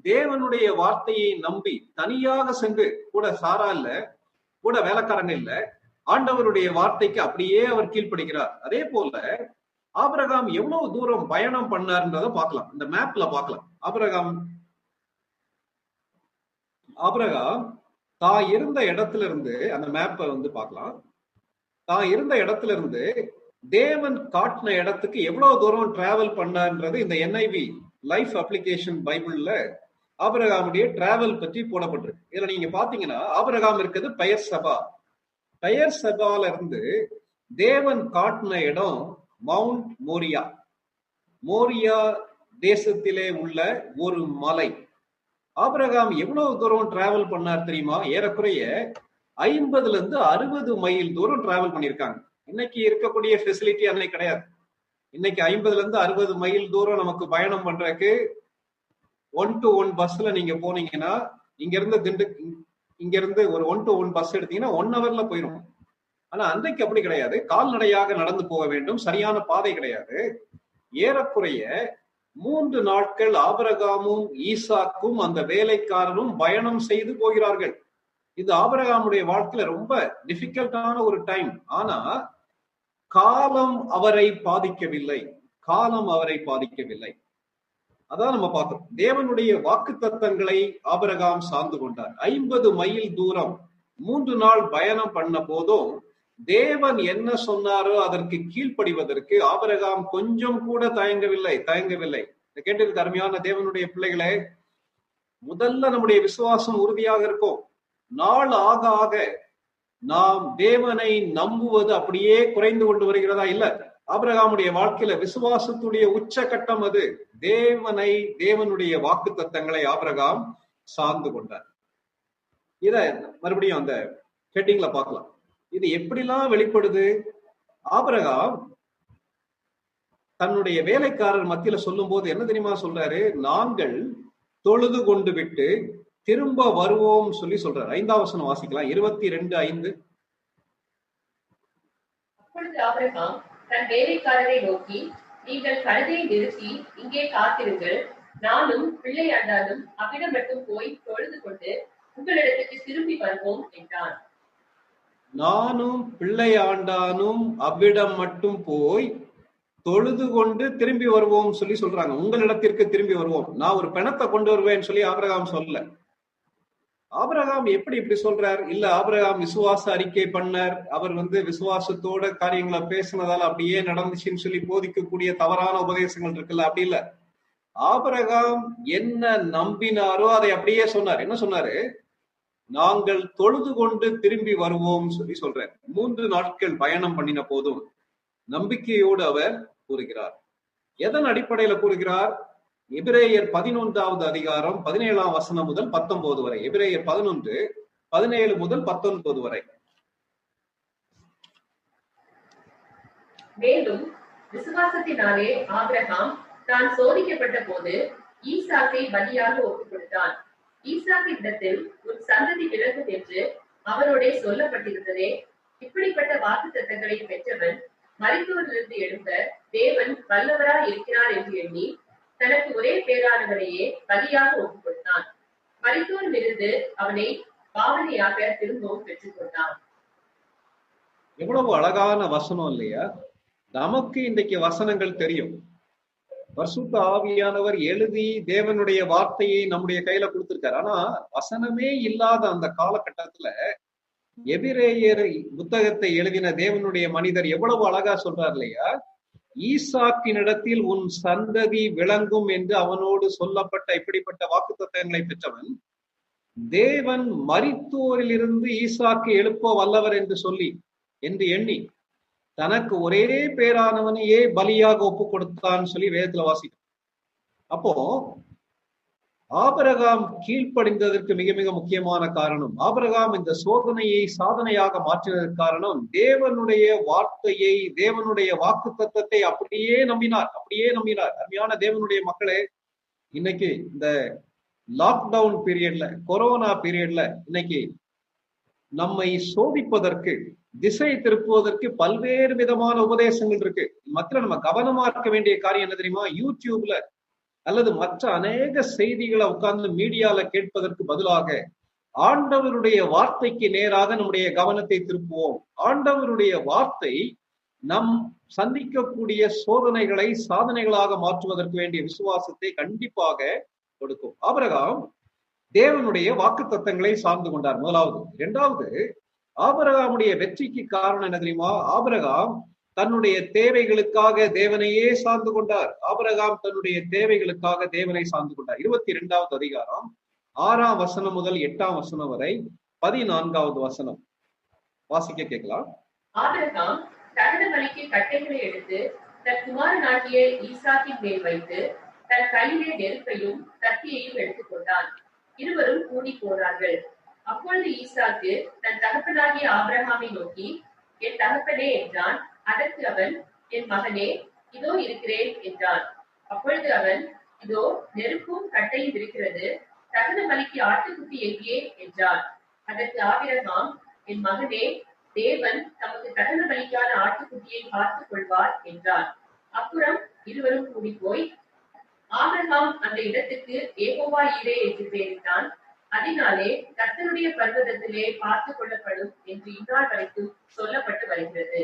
தேவனுடைய வார்த்தையை நம்பி தனியாக சென்று, கூட சாரா இல்ல, கூட வேலைக்காரங்க இல்ல, ஆண்டவருடைய வார்த்தைக்கு அப்படியே அவர் கீழ்ப்படுகிறார். அதே போல ஆபிரகாம் எவ்வளவு தூரம் பயணம் பண்ணார்ன்றத பார்க்கலாம், இந்த மேப்ல பார்க்கலாம். ஆபிரகாம் தான் இருந்த இடத்துல இருந்து, அந்த மேப்பை பார்க்கலாம், தான் இருந்த இடத்துல இருந்து தேவன் காட்டின இடத்துக்கு எவ்வளவு தூரம் டிராவல் பண்ணார்ன்றது இந்த NIV லைஃப் அப்ளிகேஷன் பைபிள்ல ஆபிரகாமுடைய டிராவல் பற்றி போடப்பட்டிருக்கு. இதுல நீங்க பாத்தீங்கன்னா ஆபிரகாம் இருக்கிறது பெயர் சபால இருந்து தேவன் காட்டின இடம் மவுண்ட் மோரியா தேசத்திலே உள்ள ஒரு மலை. ஆபிரகாம் எவ்வளவு தூரம் டிராவல் பண்ணார் தெரியுமா? ஏறக்குறைய 50-60 மைல் தூரம் டிராவல் பண்ணியிருக்காங்க. இன்னைக்கு இருக்கக்கூடிய ஃபெசிலிட்டி அன்னைக்கு கிடையாது. இன்னைக்கு 50-60 மைல் தூரம் நமக்கு பயணம் பண்றதுக்கு 1-to-1 பஸ்ல நீங்க போனீங்கன்னா இங்க இருந்து ஒரு 1-to-1 பஸ் எடுத்தீங்கன்னா 1 ஹவர்ல போயிடும். ஆனா அன்றைக்கு அப்படி கிடையாது. கால்நடையாக நடந்து போக வேண்டும். சரியான பாதை கிடையாது. ஏறக்குறைய 3 நாட்கள் ஆபிரகாமும் ஈசாக்கும் அந்த வேலைக்காரரும் பயணம் செய்து போகிறார்கள். இது ஆபிரகாமுடைய வாழ்க்கையில ரொம்ப டிஃபிகல்ட்டான ஒரு டைம். ஆனா காலம் அவரை பாதிக்கவில்லை. அதான் நம்ம பார்த்தோம். தேவனுடைய வாக்கு தத்தங்களை ஆபிரகாம் சார்ந்து கொண்டார். 50 மைல் தூரம் 3 நாள் பயணம் பண்ண போதும் தேவன் என்ன சொன்னாரோ அதற்கு கீழ்ப்படிவதற்கு ஆபிரகாம் கொஞ்சம் கூட தயங்கவில்லை. கேட்டிருக்க அருமையான தேவனுடைய பிள்ளைகளே, முதல்ல நம்முடைய விசுவாசம் உறுதியாக இருக்கும். நாள் ஆக ஆக நாம் தேவனை நம்புவது அப்படியே குறைந்து கொண்டு வருகிறதா? இல்ல. ஆபிரகாமுடைய வாழ்க்கையில விசுவாசத்துடைய உச்சகட்டம் அது. தேவனுடைய வாக்கு தத்தங்களை ஆபிரகாம் சார்ந்து கொண்டார். இத மறுபடியும் அந்த ஹெட்டிங்ல பார்க்கலாம். இது எப்படிலாம் வெளிப்படுது? ஆபிரகாம் தன்னுடைய வேலைக்காரர் மத்தியில சொல்லும் போது என்ன தெரியுமா சொல்றாரு? நாங்கள் தொழுது கொண்டு விட்டு திரும்ப வருவோம் சொல்லி சொல்றாரு. 5ஆம் வசனம் வாசிக்கலாம். 22:5. அப்பொழுது ஆபிரகாம் தன் வேலைக்காரரை நோக்கி, நீங்கள் கழுதையை நிறுத்தி இங்கே காத்திருங்கள், நானும் பிள்ளையாண்டானும் அவ்விடம் மட்டும் போய் தொழுது கொண்டு உங்களிடத்துக்கு திரும்பி வருவோம் என்றான். நானும் பிள்ளையாண்டானும் அவ்விடம் மட்டும் போய் தொழுது கொண்டு திரும்பி வருவோம் சொல்லி சொல்றாங்க. உங்களிடத்திற்கு திரும்பி வருவோம். நான் ஒரு பிணத்தை கொண்டு வருவேன்னு சொல்லி ஆபிரகாம் சொல்ல. ஆபிரகாம் எப்படி இப்படி சொல்றார்? இல்ல, ஆபிரகாம் விசுவாச அறிக்கை பண்ணார். அவர் விசுவாசத்தோட காரியங்களை பேசினதால அப்படியே நடந்துச்சுன்னு சொல்லி போதிக்கக்கூடிய தவறான உபதேசங்கள் இருக்குல்ல, அப்படி இல்ல. ஆபிரகாம் என்ன நம்பினாரோ அதை அப்படியே சொன்னார். என்ன சொன்னாரு? நாங்கள் தொழுது கொண்டு திரும்பி வருவோம் சொல்லி சொல்றார். 3 நாட்கள் பயணம் பண்ணின போதும் நம்பிக்கையோடு அவர் கூறுகிறார். எதன் அடிப்படையில கூறுகிறார்? எபிரேயர் 11வது அதிகாரம் 17ஆம் வசனம் முதல் 19 வரை. எபிரேயர் 11:17 முதல் 19 வரை. மேலும் விசுவாசத்தினாலே ஆபிரகாம் தான் சோதிக்கப்பட்ட போது ஈசாக்கை பலியாக ஒப்புக் கொடுத்தான். ஈசாக்கின் இடத்தில் உன் சந்ததி விலகும் என்று அவரோட சொல்லப்பட்டிருந்ததே. இப்படிப்பட்ட வாக்கு தத்தங்களை பெற்றவன் மரித்தோரிலிருந்து எழுந்த தேவன் வல்லவரா இருக்கிறார் என்று எண்ணி தனக்கு ஒரே பேரானவனையே பலியாக ஒப்புக் கொடுத்தான். மரித்தோரிலிருந்து அவனை பாவனையாக திரும்பவும் பெற்றுக் கொண்டான். எவ்வளவு அழகான வசனம் இல்லையா? நமக்கு இன்றைக்கு வசனங்கள் தெரியும். பரிசுத்த ஆவியானவர் எழுதி தேவனுடைய வார்த்தையை நம்முடைய கையில கொடுத்திருக்காரு. ஆனா வசனமே இல்லாத அந்த காலகட்டத்துல எபிரேயர் புத்தகத்தை எழுதின தேவனுடைய மனிதர் எவ்வளவு அழகா சொல்றார் இல்லையா? ஈசாக்கினிடத்தில் உன் சந்ததி விளங்கும் என்று அவனோடு சொல்லப்பட்ட இப்படிப்பட்ட வாக்குத்தத்தங்களை பெற்றவன் தேவன் மரித்தோரிலிருந்து ஈசாக்கு எழுப்ப வல்லவர் என்று எண்ணி தனக்கு ஒரே பேரானவனையே பலியாக ஒப்பு கொடுத்தான்னு சொல்லி வேதத்துல வாசிக்கும். அப்போ ஆபிரகாம் கீழ்ப்படிந்ததற்கு மிக மிக முக்கியமான காரணம், ஆபிரகாம் இந்த சோதனையை சாதனையாக மாற்றினதற்கு காரணம் தேவனுடைய வார்த்தையை, தேவனுடைய வாக்கு தத்தத்தை அப்படியே நம்பினார். அருமையான தேவனுடைய மக்களே, இன்னைக்கு இந்த லாக்டவுன் பீரியட்ல, கொரோனா பீரியட்ல இன்னைக்கு நம்மை சோதிப்பதற்கு, திசை திருப்புவதற்கு பல்வேறு விதமான உபதேசங்கள் இருக்கு. மற்ற நம்ம கவனமா இருக்க வேண்டிய காரியம் என்ன தெரியுமா? யூடியூப்ல அல்லது மற்ற அநேக செய்திகளை உட்கார்ந்து மீடியால கேட்பதற்கு பதிலாக ஆண்டவருடைய வார்த்தைக்கு நேராக நம்முடைய கவனத்தை திருப்புவோம். ஆண்டவருடைய வார்த்தை நம் சந்திக்கக்கூடிய சோதனைகளை சாதனைகளாக மாற்றுவதற்கு வேண்டிய விசுவாசத்தை கண்டிப்பாக கொடுக்கும். ஆபிரகாம் தேவனுடைய வாக்கு தத்தங்களை சார்ந்து கொண்டார், முதலாவது. இரண்டாவது, ஆபிரகாமுடைய வெற்றிக்கு காரணம் என்ன தெரியுமா? ஆபிரகாம் தன்னுடைய தேவைகளுக்காக தேவனையே சார்ந்து கொண்டார். ஆபிரகாம் தன்னுடைய தேவைகளுக்காக தேவனை சார்ந்து கொண்டார். 22வது அதிகாரம் 6ஆம் வசனம் முதல் 8ஆம் வசனம் வரை 14வது வசனம் வாசிக்க கேட்கலாம். ஆபிரகாம் தகன பலிக்கு கட்டைகளை எடுத்து தன் குமாரனாகிய ஈசாக்கின் மேல் வைத்து தன் கையிலே நெருப்பையும் கத்தியையும் எடுத்துக்கொண்டான். இருவரும் கூடி போனார்கள். அப்பொழுது ஈசாக்கு தன் தகப்பனாகிய ஆபிரகாமை நோக்கி, என் தகப்பனே என்றான். அதற்கு அவன், என் மகனே, இதோ இருக்கிறேன் என்றான். அப்பொழுது அவன், இதோ நெருப்பும் கட்டையும் இருக்கிறது, தகன பலிக்கு ஆட்டுக்குட்டி எங்கே என்றார். அதற்கு ஆபிரகாம், என் மகனே, தேவன் தமக்கு தகன பலிக்கான ஆட்டுக்குட்டியை பார்த்துக் கொள்வார் என்றார். அப்புறம் இருவரும் கூடி போய் ஆபிரகாம் அந்த இடத்துக்கு யெகோவா ஈரே என்று பெயரிட்டான். அதனாலே கர்த்தருடைய பர்வதத்திலே பார்த்துக் கொள்ளப்படும் என்று இந்நாள் வரைக்கும் சொல்லப்பட்டு வருகிறது.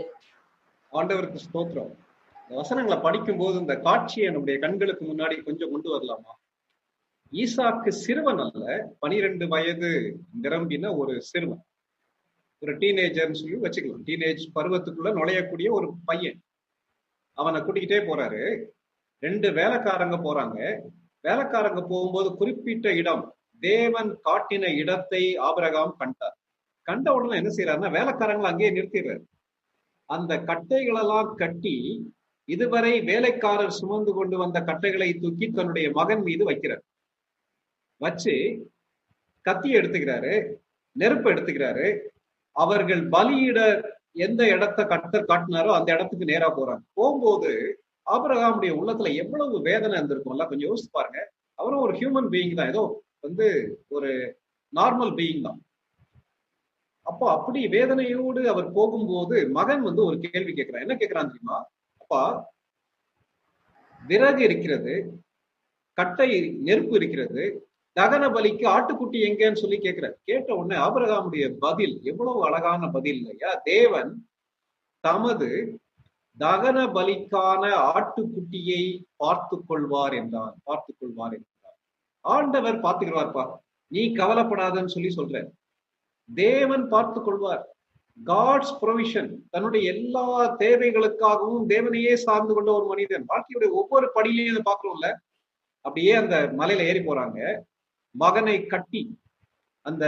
ஆண்டவருக்கு ஸ்தோத்திரம். இந்த வசனங்களை படிக்கும் போது இந்த காட்சியை நம்முடைய கண்களுக்கு முன்னாடி கொஞ்சம் கொண்டு வரலாமா? ஈசாக்கு சிறுவன் அல்ல, 12 வயது நிரம்பின ஒரு சிறுவன், ஒரு டீனேஜர்னு சொல்லி வச்சுக்கலாம். டீனேஜ் பருவத்துக்குள்ள நுழையக்கூடிய ஒரு பையன். அவனை கூட்டிக்கிட்டே போறாரு. 2 வேலைக்காரங்க போறாங்க. வேலைக்காரங்க போகும்போது குறிப்பிட்ட இடம், தேவன் காட்டின இடத்தை ஆபிரகாம் கண்டார். கண்ட உடனே என்ன செய்யறாருன்னா, வேலைக்காரங்களை அங்கேயே நிறுத்திடுறாரு. அந்த கட்டைகளெல்லாம் கட்டி, இதுவரை வேலைக்காரர் சுமந்து கொண்டு வந்த கட்டைகளை தூக்கி தன்னுடைய மகன் மீது வைக்கிறார். வச்சு கத்தியை எடுத்துக்கிறாரு, நெருப்பு எடுத்துக்கிறாரு. அவர்கள் பலியிட எந்த இடத்தை கர்த்தர் காட்டினாரோ அந்த இடத்துக்கு நேரா போறாங்க. போகும்போது ஆபிரகாமுடைய உள்ளத்துல எவ்வளவு வேதனை இருந்திருக்கும்ல, கொஞ்சம் யோசிச்சு பாருங்க. அவரும் ஒரு ஹியூமன் பீயிங் தான், ஏதோ ஒரு நார்மல் பீயிங் தான். அப்போ அப்படி வேதனையோடு அவர் போகும்போது மகன் ஒரு கேள்வி கேட்கிறான். என்ன கேட்கிறான் தெரியுமா? அப்பா, விறகு இருக்கிறது, கட்டை நெருப்பு இருக்கிறது, தகன பலிக்கு ஆட்டுக்குட்டி எங்கன்னு சொல்லி கேட்கிறார். கேட்ட உடனே ஆபிரகாமுடைய பதில் எவ்வளவு அழகான பதில் இல்லையா? தேவன் தமது தகன பலிக்கான ஆட்டுக்குட்டியை பார்த்துக் கொள்வார் என்றார். பார்த்துக் கொள்வார் என்றார். ஆண்டவர் பார்த்துக்கிறார்ப்பா, நீ கவலைப்படாதன்னு சொல்லி சொல்ற. தேவன் பார்த்துக் கொள்வார். God's provision. தன்னுடைய எல்லா தேவைகளுக்காகவும் தேவனையே சார்ந்து கொண்ட ஒரு மனிதன். வாழ்க்கையுடைய ஒவ்வொரு படியிலையும் இதை பார்க்கிறோம்ல. அப்படியே அந்த மலையில ஏறி போறாங்க. மகனை கட்டி, அந்த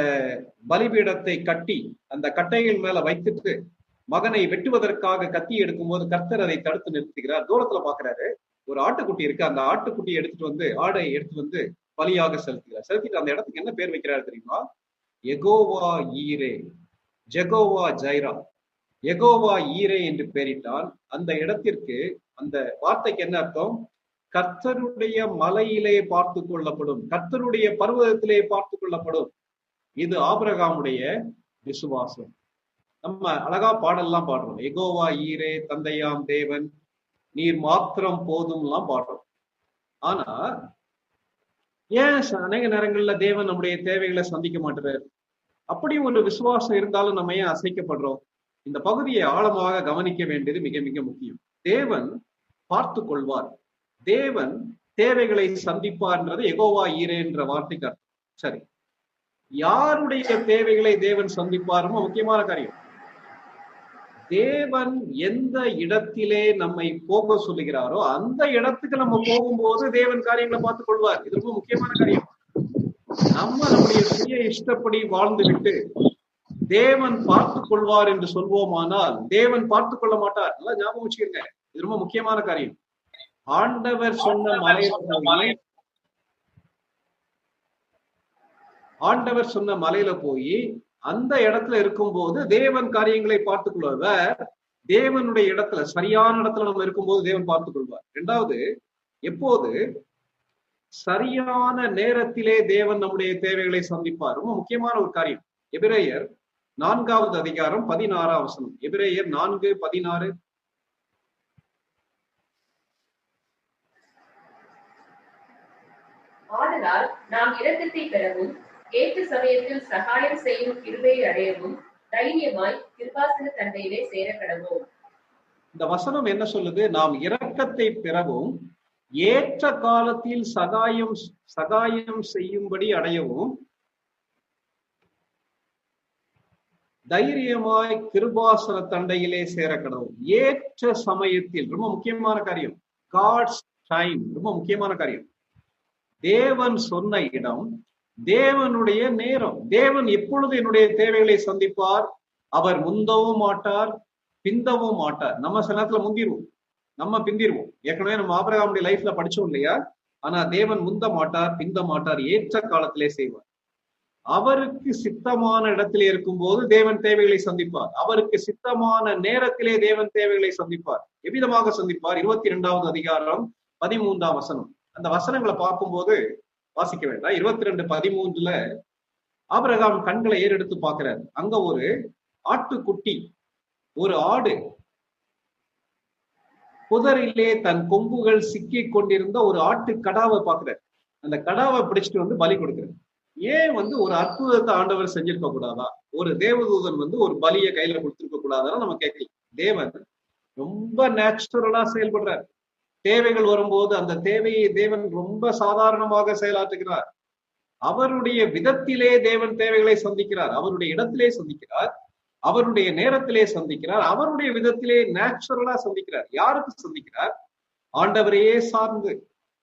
பலிபீடத்தை கட்டி அந்த கட்டைகள் மேல வைத்துட்டு மகனை வெட்டுவதற்காக கத்தி எடுக்கும் போது கர்த்தர் அதை தடுத்து நிறுத்துகிறார். தூரத்துல பாக்குறாரு, ஒரு ஆட்டுக்குட்டி இருக்கு. அந்த ஆட்டுக்குட்டியை எடுத்துட்டு ஆடை எடுத்து பலியாக செலுத்துகிறார். செலுத்திட்டு அந்த இடத்துக்கு என்ன பேர் வைக்கிறாரு தெரியுமா? யெகோவா ஈரே, ஜெகோவா ஜைரா, யெகோவா ஈரே என்று பெயரிட்டால் அந்த இடத்திற்கு, அந்த வார்த்தைக்கு என்ன அர்த்தம்? கர்த்தருடைய மலையிலே பார்த்து கொள்ளப்படும், கர்த்தருடைய பர்வதத்திலே பார்த்து கொள்ளப்படும். இது ஆபிரகாமுடைய விசுவாசம். நம்ம அழகா பாடல்லாம் பாடுறோம். யெகோவா ஈரே, தந்தையாம் தேவன் நீர் மாத்திரம் போதும் எல்லாம் பாடுறோம். ஆனா ஏன் அநேக நேரங்கள்ல தேவன் நம்முடைய தேவைகளை சந்திக்க மாட்டாரு? அப்படி ஒரு விசுவாசம் இருந்தாலும் நம்ம ஏன் அசைக்கப்படுறோம்? இந்த பகுதியை ஆழமாக கவனிக்க வேண்டியது மிக மிக முக்கியம். தேவன் பார்த்து கொள்வார், தேவன் தேவைகளை சந்திப்பார்ன்றது யெகோவா ஈரே என்ற வார்த்தைக்கு அர்த்தம். சரி, யாருடைய தேவைகளை தேவன் சந்திப்பாருமோ முக்கியமான காரியம். தேவன் எந்த இடத்திலே நம்மை போக சொல்லுகிறாரோ அந்த இடத்துக்கு நம்ம போகும்போது தேவன் காரியங்களை பார்த்துக் கொள்வார். இது ரொம்ப முக்கியமான காரியம். நம்முடைய சுய இஷ்டப்படி வாழ்ந்து விட்டு தேவன் பார்த்துக் கொள்வார் என்று சொல்வோமானால் தேவன் பார்த்துக் கொள்ள மாட்டார். நல்லா ஞாபகம் வச்சுக்கோங்க, இது ரொம்ப முக்கியமான காரியம். ஆண்டவர் சொன்ன மலையில போய் அந்த இடத்துல இருக்கும்போது தேவன் காரியங்களை பார்த்துக் கொள்வார். தேவனுடைய இடத்துல, சரியான இடத்துல நம்ம இருக்கும்போது தேவன் பார்த்துக் கொள்வார். இரண்டாவது, எப்போது சரியான நேரத்திலே தேவன் நம்முடைய தேவைகளை சந்திப்பார். ரொம்ப முக்கியமான ஒரு காரியம். எபிரேயர் 4வது அதிகாரம் 16ஆம் வசனம். எபிரேயர் 4:16. ஆதலால் நாம் இரக்கத்தை பெறவும் ஏற்ற சமயத்தில் சகாயம் செய்யும் கிருபையை அடையவும் தைரியமாய் கிருபாசன தண்டையிலே சேர கடவோம். இந்த வசனம் என்ன சொல்லுது? நாம் இரக்கத்தை பெறவும் ஏற்ற காலத்தில் சகாயம் செய்யும்படி அடையவும் தைரியமாய் கிருபாசன தண்டையிலே சேர கடவும். ஏற்ற சமயத்தில், ரொம்ப முக்கியமான காரியம். காட்ஸ் டைம், ரொம்ப முக்கியமான காரியம். தேவன் சொன்ன இடம், தேவனுடைய நேரம். தேவன் எப்பொழுது என்னுடைய தேவைகளை சந்திப்பார்? அவர் முந்தவும் மாட்டார், பிந்தவும் மாட்டார். நம்ம சில நேரத்துல முந்திடுவோம், நம்ம பிந்திடுவோம். ஏற்கனவே நம்ம ஆபிரகாமுடைய லைஃப்ல படிச்சோம் இல்லையா? ஆனா தேவன் முந்த மாட்டார், பிந்த மாட்டார், ஏற்ற காலத்திலே செய்வார். அவருக்கு சித்தமான இடத்திலே இருக்கும் போது தேவன் தேவைகளை சந்திப்பார். அவருக்கு சித்தமான நேரத்திலே தேவன் தேவைகளை சந்திப்பார். எவ்விதமாக சந்திப்பார்? 22வது அதிகாரம் 13ஆம் வசனம். அந்த வசனங்களை பார்க்கும்போது வாசிக்க வேண்டாம். 22:13 ஆபிரகாம் கண்களை ஏறெடுத்து பார்க்கிறார். அங்க ஒரு ஆட்டுக்குட்டி, ஒரு ஆடு புதரிலே தன் கொம்புகள் சிக்கி கொண்டிருந்த ஒரு ஆட்டு கடாவை பார்க்கிறார். அந்த கடாவை பிடிச்சிட்டு வந்து பலி கொடுக்கிறார். ஏன் ஒரு அற்புதத்தை ஆண்டவர் செஞ்சிருக்க கூடாதா? ஒரு தேவதூதன் ஒரு பலியை கையில கொடுத்திருக்க கூடாதான்னு நம்ம கேட்கலாம். தேவன் ரொம்ப நேச்சுரலா செயல்படுறார். தேவைகள் வரும்போது அந்த தேவையை தேவன் ரொம்ப சாதாரணமாக செயலாற்றுகிறார். அவருடைய விதத்திலே தேவன் தேவைகளை சந்திக்கிறார். அவருடைய இடத்திலே சந்திக்கிறார், அவருடைய நேரத்திலே சந்திக்கிறார், அவருடைய விதத்திலே நேச்சுரலா சந்திக்கிறார். யாருக்கு சந்திக்கிறார்? ஆண்டவரையே சார்ந்து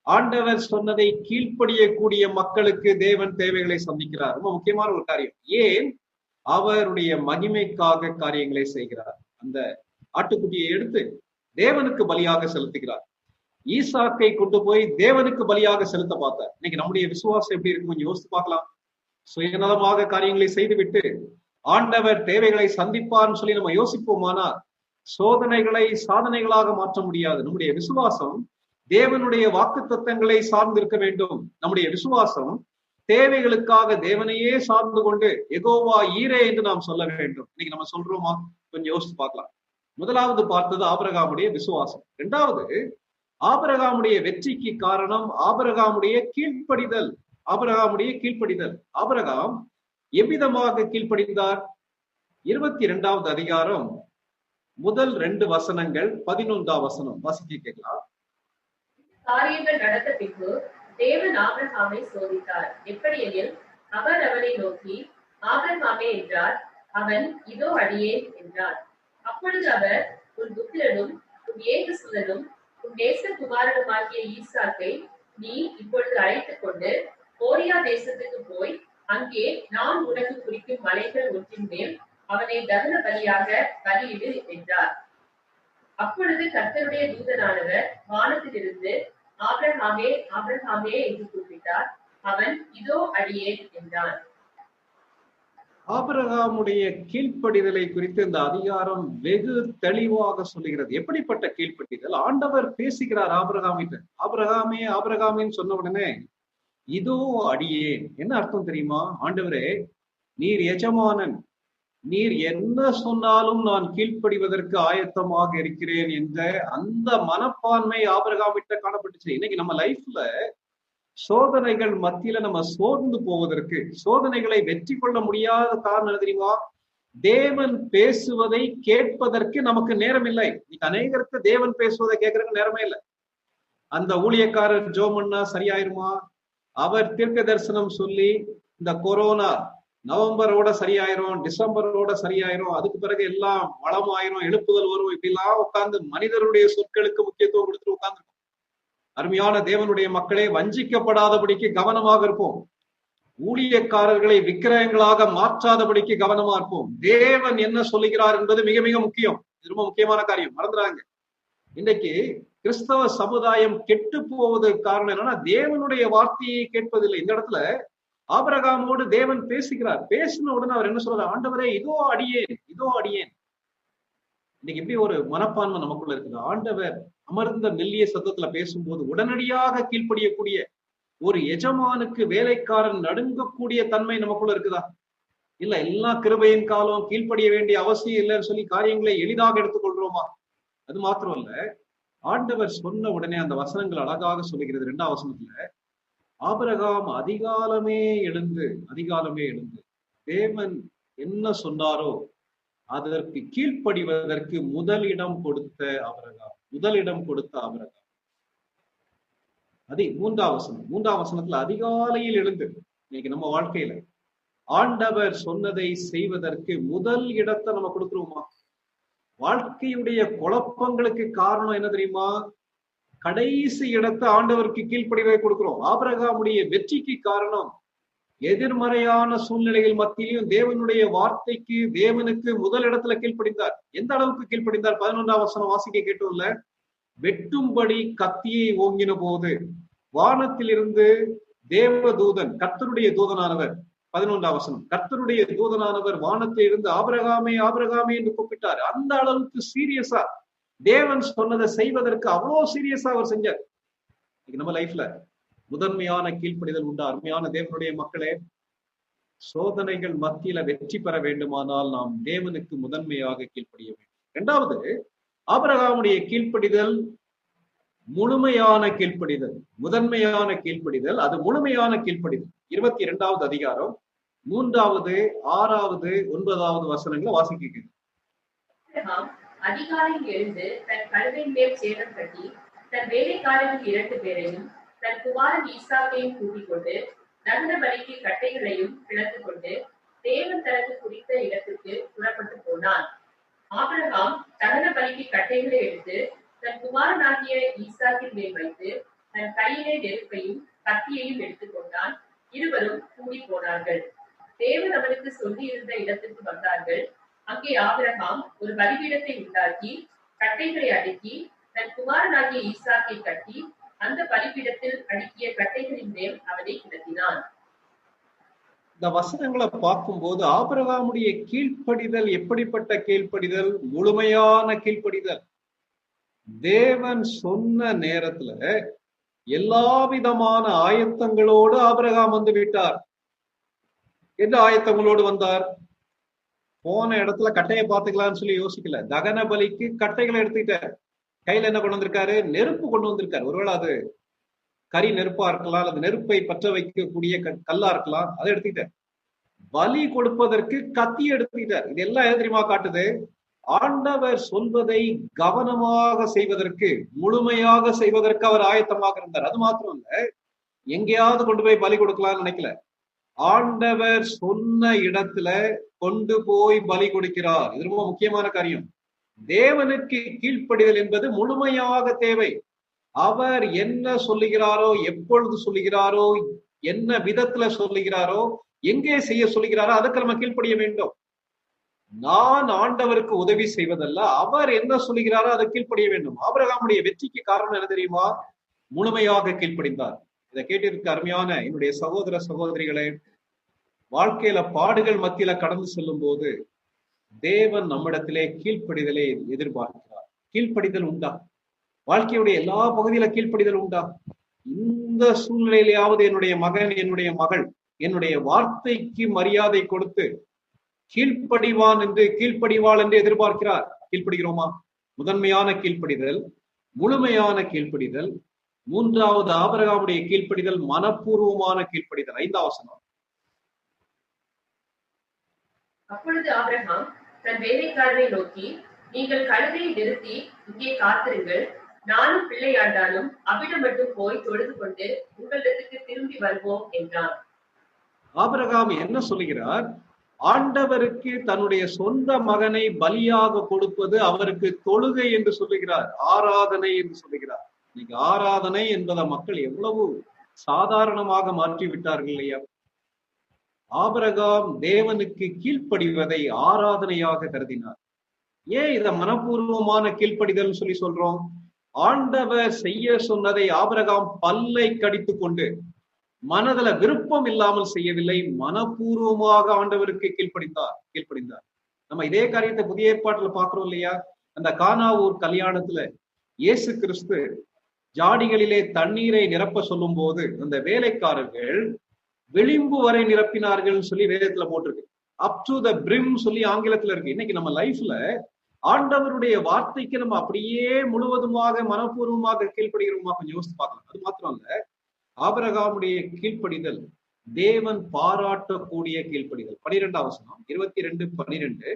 ஆண்டவர் சொன்னதை கீழ்ப்படியக்கூடிய மக்களுக்கு தேவன் தேவைகளை சந்திக்கிறார். ரொம்ப முக்கியமான ஒரு காரியம். ஏன்? அவருடைய மகிமைக்காக காரியங்களை செய்கிறார். அந்த ஆட்டுக்குட்டியை எடுத்து தேவனுக்கு பலியாக செலுத்துகிறார். ஈசாக்கை கொண்டு போய் தேவனுக்கு பலியாக செலுத்த பார்த்தார். இன்னைக்கு நம்முடைய விசுவாசம் எப்படி இருக்கு கொஞ்சம் யோசித்து பார்க்கலாம். சுயநலமாக காரியங்களை செய்துவிட்டு ஆண்டவர் தேவைகளை சந்திப்பார்னு சொல்லி நம்ம யோசிப்போமானா சோதனைகளை சாதனைகளாக மாற்ற முடியாது. நம்முடைய விசுவாசம் தேவனுடைய வாக்குத்தத்தங்களை சார்ந்து இருக்க வேண்டும். நம்முடைய விசுவாசம் தேவைகளுக்காக தேவனையே சார்ந்து கொண்டு யெகோவா ஈரே என்று நாம் சொல்ல வேண்டும். இன்னைக்கு நம்ம சொல்றோமா? கொஞ்சம் யோசித்து பார்க்கலாம். முதலாவது பார்த்தது ஆபிரகாமுடைய விசுவாசம். இரண்டாவது, ஆபிரகாமுடைய வெற்றிக்கு காரணம் ஆபிரகாமுடைய கீழ்ப்படிதல். ஆபிரகாம் எவ்விதமாக கீழ்ப்படிந்தார்? 22வது அதிகாரம் முதல் 2 வசனங்கள் 11ஆம் வசனம் வாசிக்க கேட்கலாம். காரியங்கள் நடந்த பின்பு தேவன் ஆபிரகாமை சோதித்தார். எப்படியெனில் அவர் அவனை நோக்கி, ஆபிரகாமே என்றார். அவன், இதோ அடியேன் என்றார். அப்பொழுது அவர், உன் புத்திரனும் உன் ஏகசுதனும் உன் நேசகுமாரனுமாகிய ஈசாக்கை நீ இப்பொழுது அழைத்துக் கொண்டு மோரியா தேசத்துக்கு போய் அங்கே நான் உனக்கு குறிக்கும் மலைகள் ஒன்றின் மேல் அவனை தகன பலியாக பலியிடு என்றார். அப்பொழுது கர்த்தருடைய தூதனானவர் வானத்திலிருந்து, ஆபிரகாமே, ஆபிரகாமே என்று கூப்பிட்டார். அவன், இதோ அடியேன் என்றான். ஆபிரகாமுடைய கீழ்ப்படிதலை குறித்து இந்த அதிகாரம் வெகு தெளிவாக சொல்லுகிறது. எப்படிப்பட்ட கீழ்ப்படிதல்? ஆண்டவர் பேசுகிறார் ஆபிரகாமிட்ட. ஆபிரகாமே, ஆபிரகாமின்னு சொன்ன உடனே இதோ அடியேன். என்ன அர்த்தம் தெரியுமா? ஆண்டவரே, நீர் எஜமானன், நீர் என்ன சொன்னாலும் நான் கீழ்ப்படிவதற்கு ஆயத்தமாக இருக்கிறேன் என்ற அந்த மனப்பான்மை ஆபிரகாமிட்ட காணப்பட்டுச்சு. இன்னைக்கு நம்ம லைஃப்ல சோதனைகள் மத்தியில நம்ம சோர்ந்து போவதற்கு, சோதனைகளை வெற்றி கொள்ள முடியாத காரணம் என்ன தெரியுமா? தேவன் பேசுவதை கேட்பதற்கு நமக்கு நேரம் இல்லை. இன்னைக்கு அநேகருக்கு தேவன் பேசுவதை கேட்கறதுக்கு நேரமே இல்லை. அந்த ஊழியக்காரர் ஜோம் பண்ணா சரியாயிருமா? அவர் தீர்க்க தரிசனம் சொல்லி இந்த கொரோனா நவம்பரோட சரியாயிரும், டிசம்பரோட சரியாயிரும், அதுக்கு பிறகு எல்லாம் வளமாயிரும், எழுப்புதல் வரும், இப்படிலாம் உட்கார்ந்து மனிதருடைய சொற்களுக்கு முக்கியத்துவம் கொடுத்துட்டு உட்கார்ந்து. அருமையான தேவனுடைய மக்களே, வஞ்சிக்கப்படாதபடிக்கு கவனமாக இருப்போம். ஊழியக்காரர்களை விக்கிரகங்களாக மாற்றாதபடிக்கு கவனமா இருப்போம். தேவன் என்ன சொல்லுகிறார் என்பது மிக மிக முக்கியம். இது ரொம்ப முக்கியமான காரியம், மறந்துறாங்க. இன்றைக்கு கிறிஸ்தவ சமுதாயம் கெட்டு போவதற்கு காரணம் என்னன்னா தேவனுடைய வார்த்தையை கேட்பதில்லை. இந்த இடத்துல ஆபிரகாமோடு தேவன் பேசுகிறார். பேசின உடனே அவர் என்ன சொல்றார்? ஆண்டவரே, இதோ அடியேன், இதோ அடியேன். இன்னைக்கு எப்படி ஒரு மனப்பான்மை நமக்குள்ள இருக்குது? ஆண்டவர் அமர்ந்த மெல்லிய சத்தத்துல பேசும்போது உடனடியாக கீழ்ப்படியக்கூடிய ஒரு எஜமானுக்கு வேலைக்காரன் நடுங்கக்கூடிய தன்மை நமக்குள்ள இருக்குதா? இல்ல, எல்லா கிருபையின் காலம், கீழ்ப்படிய வேண்டிய அவசியம் இல்லைன்னு சொல்லி காரியங்களை எளிதாக எடுத்துக்கொள்றோமா? அது மாத்திரம் இல்ல, ஆண்டவர் சொன்ன உடனே அந்த வசனங்கள் அழகாக சொல்லுகிறது. 2ஆம் வசனத்துல, ஆபிரகாம் அதிகாலமே எழுந்து தேவன் என்ன சொன்னாரோ அதற்கு கீழ்ப்படிவதற்கு முதலிடம் கொடுத்த ஆபிரகாம். அது 3ஆம் வசனத்துல, அதிகாலையில் எழுந்து. இன்னைக்கு நம்ம வாழ்க்கையில ஆண்டவர் சொன்னதை செய்வதற்கு முதல் இடத்தை நம்ம கொடுக்கிறோமா? வாழ்க்கையுடைய குழப்பங்களுக்கு காரணம் என்ன தெரியுமா? கடைசி இடத்தை ஆண்டவருக்கு கீழ்ப்படிவை கொடுக்கிறோம். ஆபிரகாமுடைய வெற்றிக்கு காரணம் எதிர்மறையான சூழ்நிலைகள் மத்தியிலும் தேவனுடைய வார்த்தைக்கு, தேவனுக்கு முதல் இடத்துல கீழ்ப்படிந்தார். எந்த அளவுக்கு கீழ்ப்படிந்தார்? 11ஆம் வசனம் வாசிக்க கேட்டோம்ல, வெட்டும்படி கத்தியை ஓங்கின போது வானத்திலிருந்து தேவதூதன், கர்த்தருடைய தூதனானவர், 11ஆம் வசனம், கர்த்தருடைய தூதனானவர் வானத்தில் இருந்து ஆபிரகாமே, ஆபிரகாமே என்று கூப்பிட்டார். அந்த அளவுக்கு சீரியஸா தேவன் சொன்னதை செய்வதற்கு அவ்வளவு சீரியஸா அவர் செஞ்சார். நம்ம லைஃப்ல முதன்மையான கீழ்ப்படிதல் உண்டா? அருமையான தேவனுடைய மக்களே, சோதனைகள் மத்தியில வெற்றி பெற வேண்டுமானால் நாம் தேவனுக்கு முதன்மையாக கீழ்ப்படிய வேண்டும். இரண்டாவது, ஆபிரகாமுடைய கீழ்ப்படிதல் முழுமையான கீழ்ப்படிதல். முதன்மையான கீழ்ப்படிதல், அது முழுமையான கீழ்ப்படிதல். 22வது அதிகாரம் 3வது, 6வது, 9வது வசனங்களை வாசிக்க. அதிகாலையில் எழுந்து தன் கழுதையின் மேல் சேதம் கட்டி தன் வேலைக்காரர்கள் 2 பேரையும் தன் குமாரன் ஈசாக்கையும் கூட்டிக் கொண்டு தகன பலிக்கு கட்டைகளையும் பிளந்து கொண்டு தேவன் தனக்கு குறித்த இடத்துக்கு புறப்பட்டு போனான். ஆபிரகாம் தகன பலிக்கு கட்டைகளை எடுத்து தன் குமாரனாகிய ஈசாக்கின் மேல் வைத்து தன் கையிலே நெருப்பையும் கத்தியையும் எடுத்துக் கொண்டான். இருவரும் கூடி போனார்கள். தேவன் அவனுக்கு சொல்லி இருந்த இடத்துக்கு வந்தார்கள். அங்கே ஆபிரகாம் ஒரு பலிபீடத்தை உண்டாக்கி கட்டைகளை அடுக்கி தன் குமாரனாகிய ஈசாக்கை கட்டி அந்த பலிபீடத்தில் அடுக்கிய கட்டைகளின் மேல் அவனை கிடத்தினான். இந்த வசனங்களை பார்க்கும்போது ஆபிரகாமுடைய கீழ்ப்படிதல் எப்படிப்பட்ட கீழ்ப்படிதல்? முழுமையான கீழ்ப்படிதல். தேவன் சொன்ன நேரத்துல எல்லா விதமான ஆயத்தங்களோடு ஆபிரகாம் வந்து விட்டார். என்ன ஆயத்தங்களோடு வந்தார்? போன இடத்துல கட்டையை பார்த்துக்கலாம்னு சொல்லி யோசிக்கல. தகன பலிக்கு கட்டைகளை எடுத்துக்கிட்டார். கையில என்ன கொண்டு வந்திருக்காரு? நெருப்பு கொண்டு வந்திருக்காரு. ஒருவேளை அது கரி நெருப்பா இருக்கலாம், அல்லது நெருப்பை பற்ற வைக்கக்கூடிய கல்லா இருக்கலாம். அதை எடுத்துக்கிட்டார். பலி கொடுப்பதற்கு கத்தி எடுத்துக்கிட்டார். இது எல்லாம் எது தெரியுமா காட்டுது? ஆண்டவர் சொல்வதை கவனமாக செய்வதற்கு, முழுமையாக செய்வதற்கு அவர் ஆயத்தமாக இருந்தார். அது மாத்திரம் இல்ல, எங்கேயாவது கொண்டு போய் பலி கொடுக்கலாம்னு நினைக்கல. ஆண்டவர் சொன்ன இடத்துல கொண்டு போய் பலி கொடுக்கிறார். இது ரொம்ப முக்கியமான காரியம். தேவனுக்கு கீழ்ப்படிதல் என்பது முழுமையாக தேவை. அவர் என்ன சொல்லுகிறாரோ, எப்பொழுது சொல்லுகிறாரோ, என்ன விதத்துல சொல்லுகிறாரோ, எங்கே செய்ய சொல்லுகிறாரோ அதுக்கு நம்ம கீழ்ப்படிய வேண்டும். நான் ஆண்டவருக்கு உதவி செய்வதல்ல, அவர் என்ன சொல்லுகிறாரோ அதை கீழ்ப்படிய வேண்டும். ஆபிரகாமுடைய வெற்றிக்கு காரணம் என்ன தெரியுமா? முழுமையாக கீழ்ப்படிந்தார். இதை கேட்டிருக்க அருமையான என்னுடைய சகோதர சகோதரிகளே, வாழ்க்கையில பாடுகள் மத்தியில கடந்து செல்லும் போது தேவன் நம்மிடத்திலே கீழ்ப்படிதலை எதிர்பார்க்கிறார். கீழ்ப்படிதல் உண்டா? வாழ்க்கையுடைய எல்லா பகுதியில கீழ்ப்படிதல் உண்டா? இந்த சூழ்நிலையிலாவது என்னுடைய மகன், என்னுடைய மகள் என்னுடைய வார்த்தைக்கு மரியாதை கொடுத்து கீழ்ப்படிவான் என்று, கீழ்ப்படிவாள் என்று எதிர்பார்க்கிறார். கீழ்ப்படுகிறோமா? முதன்மையான கீழ்ப்படிதல், முழுமையான கீழ்ப்படிதல். மூன்றாவது ஆபிரகாமுடைய கீழ்ப்படிதல் மனப்பூர்வமான கீழ்ப்படிதல். 5ஆம் வசனம். அப்பொழுது ஆபிரகாம் தன் வேலைக்காரரை நோக்கி, நீங்கள் கழுதையை நிறுத்தி இங்கே காத்திருங்கள், நானும் பிள்ளையாண்டாலும் அவ்விடம் மட்டும் போய் தொழுது கொண்டு உங்களிடத்துக்கு திரும்பி வருவோம் என்றான். ஆபிரகாம் என்ன சொல்லுகிறார்? ஆண்டவருக்கு தன்னுடைய சொந்த மகனை பலியாக கொடுப்பது அவருக்கு தொழுகை என்று சொல்லுகிறார், ஆராதனை என்று சொல்லுகிறார். இன்னைக்கு ஆராதனை என்பதை மக்கள் எவ்வளவு சாதாரணமாக மாற்றி விட்டார்கள் இல்லையா? ஆபிரகாம் தேவனுக்கு கீழ்ப்படிவதை ஆராதனையாக கருதினார். ஏன் இத மனப்பூர்வமான கீழ்ப்படிதல் சொல்லி சொல்றோம்? ஆண்டவர் செய்ய சொன்னதை ஆபிரகாம் பல்லை கடித்து கொண்டு மனதுல விருப்பம் இல்லாமல் செய்யவில்லை, மனப்பூர்வமாக ஆண்டவருக்கு கீழ்ப்படிந்தார். நம்ம இதே காரியத்தை புதிய ஏற்பாட்டுல பாக்குறோம் இல்லையா? அந்த கானாவூர் கல்யாணத்துல இயேசு கிறிஸ்து ஜாடிகளிலே தண்ணீரை நிரப்ப சொல்லும் போது அந்த வேலைக்காரர்கள் விளிம்பு வரை நிரப்பினார்கள் சொல்லி வேதத்துல போட்டிருக்கு. அப் டு த பிரிம் சொல்லி ஆங்கிலத்துல இருக்கு. இன்னைக்கு நம்ம லைஃப்ல ஆண்டவருடைய வார்த்தைக்கு நம்ம அப்படியே முழுவதுமாக மனப்பூர்வமாக கீழ்ப்படுகிறோமா? கொஞ்சம் யோசித்து பார்க்கலாம். அது மாத்திரம் இல்ல, ஆபிரகாமுடைய கீழ்ப்படிதல் தேவன் பாராட்டக்கூடிய கீழ்ப்படிதல். 12ஆம் வசனம், 22:12,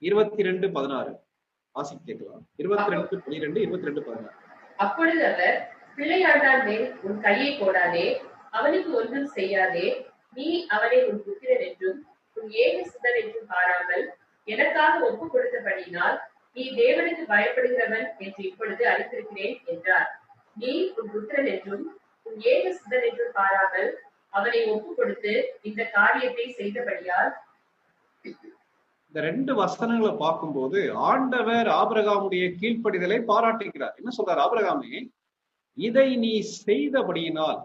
22:16 வாசி கேட்கலாம். 22:12, 22:16. அப்பொழுது அவர், பிள்ளையாண்டான் மேல் உன் கையை போடாதே, அவனுக்கு ஒன்றும் செய்யாதே, நீ அவனை உன் புத்திரன் என்றும் உன் ஏக சுதன் என்றும் பாராமல் எனக்காக ஒப்பு கொடுத்தபடியினால் நீ தேவனுக்கு பயப்படுகிறவன் என்று இப்பொழுது அறிந்திருக்கிறேன் என்றார். நீ உன் புத்திரன் என்றும் உன் ஏக சுதன் என்றும் பாராமல் அவனை ஒப்பு கொடுத்து இந்த காரியத்தை செய்தபடியால். இந்த 2 வசனங்களை பார்க்கும்போது ஆண்டவர் ஆபிரகாமுடைய கீழ்ப்படிதலை பாராட்டுகிறார். என்ன சொல்றார்? ஆபிரகாமே, இதை நீ செய்தபடியினால்,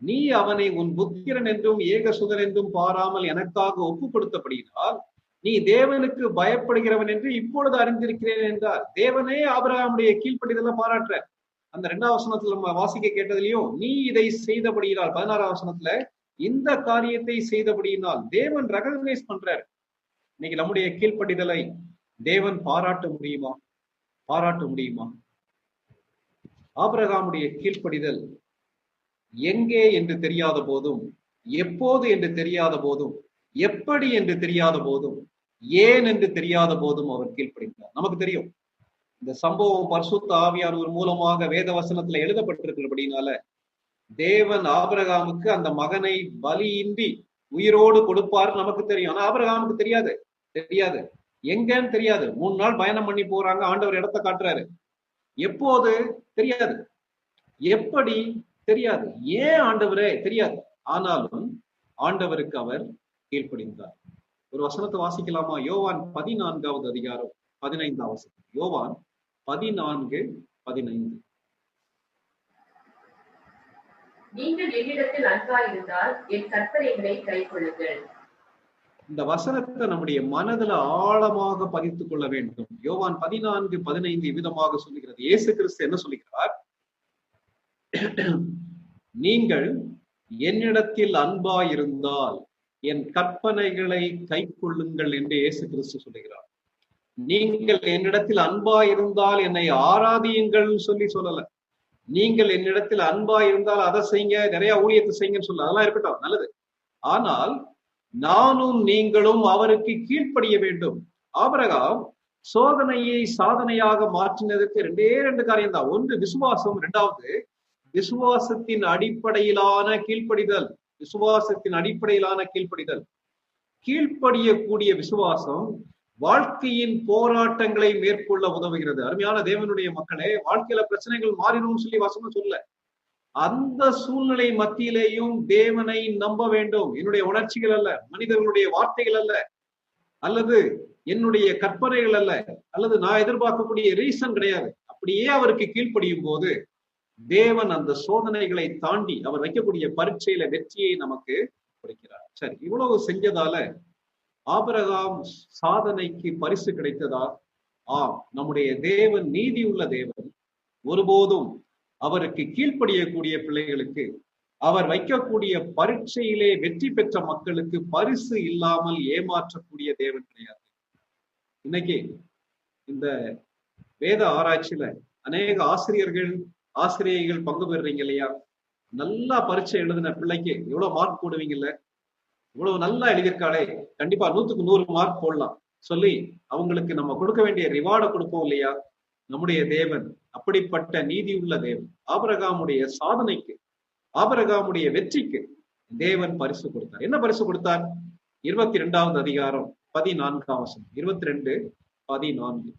நீ அவனை உன் புத்திரன் என்றும் ஏகசுதன் என்றும் பாராமல் எனக்காக ஒப்பு கொடுத்தபடியினால் நீ தேவனுக்கு பயப்படுகிறவன் என்று இப்பொழுது அறிந்திருக்கிறேன் என்றார். தேவனே ஆபிரகாமுடைய கீழ்ப்படிதலை பாராட்டுற. அந்த 2ஆம் வசனத்துல நம்ம வாசிக்க கேட்டதுலயும் நீ இதை செய்தபடியினால் 16ஆம் வசனத்துல இந்த காரியத்தை செய்தபடியினால் தேவன் ரெகக்னைஸ் பண்றாரு. இன்னைக்கு நம்முடைய கீழ்ப்படிதலை தேவன் பாராட்ட முடியுமா? பாராட்ட முடியுமா? ஆபிரகாமுடைய கீழ்ப்படிதல் எங்கே என்று தெரியாத போதும், எப்போது என்று தெரியாத போதும், எப்படி என்று தெரியாத போதும், ஏன் என்று தெரியாத போதும் அவர் கீழ்ப்படிந்தார். நமக்கு தெரியும் இந்த சம்பவம் பரிசுத்த ஆவியானவர் மூலமாக வேத வசனத்துல எழுதப்பட்டிருக்கிறபடினால தேவன் ஆபிரகாமுக்கு அந்த மகனை பலியின்றி உயிரோடு கொடுப்பார் நமக்கு தெரியும். ஆனா ஆபிரகாமுக்கு தெரியாது எங்கன்னு தெரியாது. 3 நாள் பயணம் பண்ணி போறாங்க, ஆண்டவர் இடத்தை காட்டுறாரு. எப்போது தெரியாது, எப்படி தெரியாது, ஏன் ஆண்டவரே தெரியாது. ஆனாலும் ஆண்டவருக்கு அவர் கீழ்ப்படிந்தார். ஒரு வசனத்தை வாசிக்கலாமா? யோவான் 14வது அதிகாரம் 15ஆம் வசனம். யோவான் 14:15. நீங்கள் என்னிடத்தில் அன்பாயிருந்தால் என் கற்பனைகளை கைக்கொள்ளுங்கள். இந்த வசனத்தை நம்முடைய மனதுல ஆழமாக பதித்துக் கொள்ள வேண்டும். யோவான் 14:15 விதமாக சொல்லுகிறது. இயேசு கிறிஸ்து என்ன சொல்லுகிறார்? நீங்கள் என்னிடத்தில் அன்பாயிருந்தால் என் கற்பனைகளை கைக்கொள்ளுங்கள் என்று இயேசு கிறிஸ்து சொல்லுகிறார். நீங்கள் என்னிடத்தில் அன்பாயிருந்தால் என்னை ஆராதியுங்கள் சொல்லல. நீங்கள் என்னிடத்தில் அன்பாயிருந்தால் அதை செய்யுங்க, நிறைய ஊழியத்தை செய்யுங்கன்னு சொல்ல, அதெல்லாம் இருக்கட்டும், நல்லது. ஆனால் நானும் நீங்களும் அவருக்கு கீழ்ப்படிய வேண்டும். ஆபிரகாம் சோதனையை சாதனையாக மாற்றினதுக்கு 2 காரியம்தான். ஒன்று விசுவாசம், 2வது விசுவாசத்தின் அடிப்படையிலான கீழ்ப்படிதல். விசுவாசத்தின் அடிப்படையிலான கீழ்ப்படிதல். கீழ்ப்படியக்கூடிய விசுவாசம் வாழ்க்கையின் போராட்டங்களை மேற்கொள்ள உதவுகிறது. அருமையான தேவனுடைய மக்களே, வாழ்க்கையில பிரச்சனைகள் மாறினும்னு சொல்லி வசனம் சொல்ல, அந்த சூழ்நிலை மத்தியிலேயும் தேவனை நம்ப வேண்டும். என்னுடைய உணர்ச்சிகள் அல்ல, மனிதர்களுடைய வார்த்தைகள் அல்ல, அல்லது என்னுடைய கற்பனைகள் அல்ல, அல்லது நான் எதிர்பார்க்கக்கூடிய ரீசன் கிடையாது. அப்படியே அவருக்கு கீழ்ப்படியும் போது தேவன் அந்த சோதனைகளை தாண்டி அவர் வைக்கக்கூடிய பரீட்சையில வெற்றியை நமக்கு கொடுக்கிறார். சரி, இவ்வளவு செஞ்சதால ஆபிரகாம் சாதனைக்கு பரிசு கிடைத்ததா? நம்முடைய தேவன் நீதி உள்ள தேவன். ஒருபோதும் அவருக்கு கீழ்ப்படியக்கூடிய பிள்ளைகளுக்கு, அவர் வைக்கக்கூடிய பரீட்சையிலே வெற்றி பெற்ற மக்களுக்கு பரிசு இல்லாமல் ஏமாற்றக்கூடிய தேவன் கிடையாது. இன்னைக்கு இந்த வேத ஆராய்ச்சியில அநேக ஆசிரியர்கள் பங்கு பெறுறீங்க இல்லையா? நல்லா பரீட்சை எழுதின பிள்ளைக்கு எவ்வளவு மார்க் போடுவீங்கல்ல? இவ்வளவு நல்லா எழுதியிருக்காளே, கண்டிப்பா 100க்கு 100 மார்க் போடலாம் சொல்லி அவங்களுக்கு நம்ம கொடுக்க வேண்டிய ரிவார்டை கொடுப்போம் இல்லையா? நம்முடைய தேவன் அப்படிப்பட்ட நீதி உள்ள தேவன். ஆபிரகாமுடைய சாதனைக்கு, ஆபிரகாமுடைய வெற்றிக்கு தேவன் பரிசு கொடுத்தார். என்ன பரிசு கொடுத்தார்? 22வது அதிகாரம் 14ஆம் வசனம். 22:14.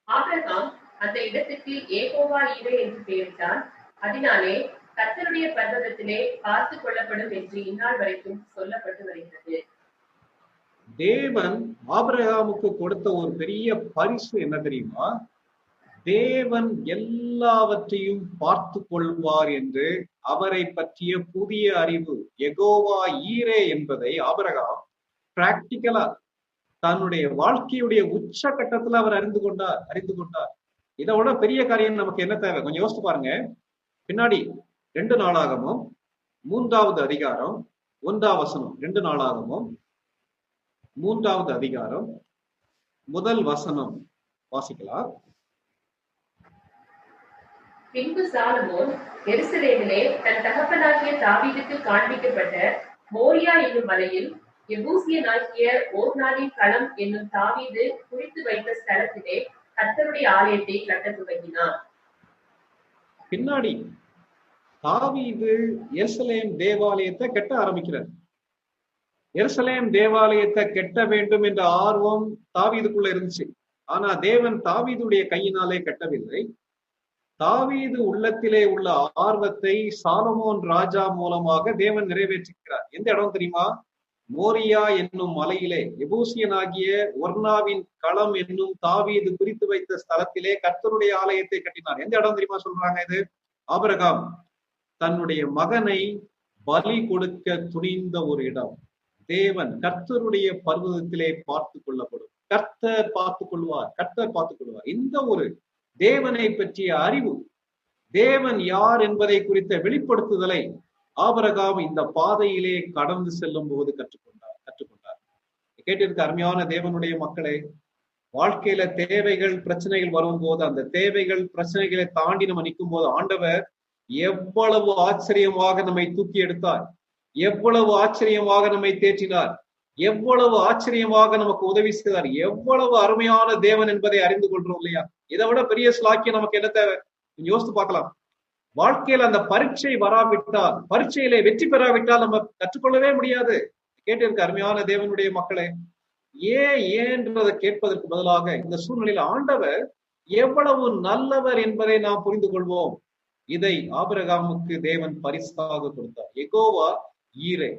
ஆபிரகாம் அந்த இடத்துக்கு யெகோவா ஈரே என்று பெயரிட்டான். அதனாலே கர்த்தருடைய பர்வதத்திலே பார்த்து கொள்ளப்படும் என்று இந்நாள் வரைக்கும் சொல்லப்பட்டு வருகிறது. தேவன் ஆபிரகாமுக்கு கொடுத்த ஒரு பெரிய பரிசு என்ன தெரியுமா? தேவன் எல்லாவற்றையும் பார்த்து கொள்வார் என்று அவரை பற்றிய புதிய அறிவு, யெகோவா ஈரே என்பதை ஆபிரகாம் பிராக்டிக்கலா தன்னுடைய வாழ்க்கையுடைய உச்ச கட்டத்துல அவர் அறிந்து கொண்டார். இதோட பெரிய காரியம் நமக்கு என்ன தேவை? கொஞ்சம் யோசிச்சு பாருங்க. பின்னாடி 2 நாளாகமும் 3வது அதிகாரம் 1ஆம் வசனம். 2 நாளாகமும் 3வது அதிகாரம் 1 வசனம் வாசிக்கலாம். பின்பு சாலமோன் எருசலேமிலே தன் தகப்பனாகிய தாவீதுக்கு காண்பிக்கப்பட்ட மோரியா என்னும் மலையில் எபூசியனாகிய ஓர்னானின் களம் என்னும் தாவீது குறித்து வைத்த ஸ்தலத்திலே கர்த்தருடைய ஆலயத்தை கட்டத் துவங்கினான். பின்னாடி தாவீது எருசலேம் தேவாலயத்தை கட்ட ஆரம்பிக்கிறார். எருசலேம் தேவாலயத்தை கட்ட வேண்டும் என்ற ஆர்வம் தாவீதுக்குள்ள இருந்துச்சு. ஆனா தேவன் தாவீதுடைய கையினாலே கட்டவில்லை. தாவீது உள்ளத்திலே உள்ள ஆர்வத்தை சாலமோன் ராஜா மூலமாக தேவன் நிறைவேற்றுகிறார். எந்த இடம் தெரியுமா? மோரியா என்னும் மலையிலே எபூசியனாகிய ஒர்னாவின் களம் என்னும் தாவீது குறித்து வைத்த ஸ்தலத்திலே கர்த்தருடைய ஆலயத்தை கட்டினார். எந்த இடம் தெரியுமா சொல்றாங்க? இது ஆபிரகாம் தன்னுடைய மகனை பலி கொடுக்க துணிந்த ஒரு இடம். தேவன் கர்த்தருடைய பர்வதத்திலே பார்த்து கொள்ளப்படும். கர்த்தர் பார்த்துக் கொள்வார். இந்த ஒரு தேவனை பற்றிய அறிவு, தேவன் யார் என்பதை குறித்த வெளிப்படுத்துதலை ஆபிரகாம் இந்த பாதையிலே கடந்து செல்லும் போது கற்றுக்கொண்டார். கேட்டிருக்க அருமையான தேவனுடைய மக்களே, வாழ்க்கையில தேவைகள் பிரச்சனைகள் வரும்போது, அந்த தேவைகள் பிரச்சனைகளை தாண்டி நம்ம நிற்கும் போது ஆண்டவர் எவ்வளவு ஆச்சரியமாக நம்மை தூக்கி எடுத்தார், எவ்வளவு ஆச்சரியமாக நம்மை தேற்றினார், எவ்வளவு ஆச்சரியமாக நமக்கு உதவி செய்தார், எவ்வளவு அருமையான தேவன் என்பதை அறிந்து கொள்றோம் இல்லையா? இதை விட பெரிய ஸ்லாக்கியம் நமக்கு என்ன தேவை? யோசித்து பார்க்கலாம். வாழ்க்கையில அந்த பரீட்சை வராவிட்டால், பரீட்சையிலே வெற்றி பெறாவிட்டால் நம்ம கற்றுக்கொள்ளவே முடியாது. கேட்டிருக்க அருமையான தேவனுடைய மக்களே, ஏன்றதை கேட்பதற்கு பதிலாக இந்த சூழ்நிலையில் ஆண்டவர் எவ்வளவு நல்லவர் என்பதை நாம் புரிந்து கொள்வோம். இதை ஆபிரகாமுக்கு தேவன் பரிசாக கொடுத்தார். யெகோவா ஈரே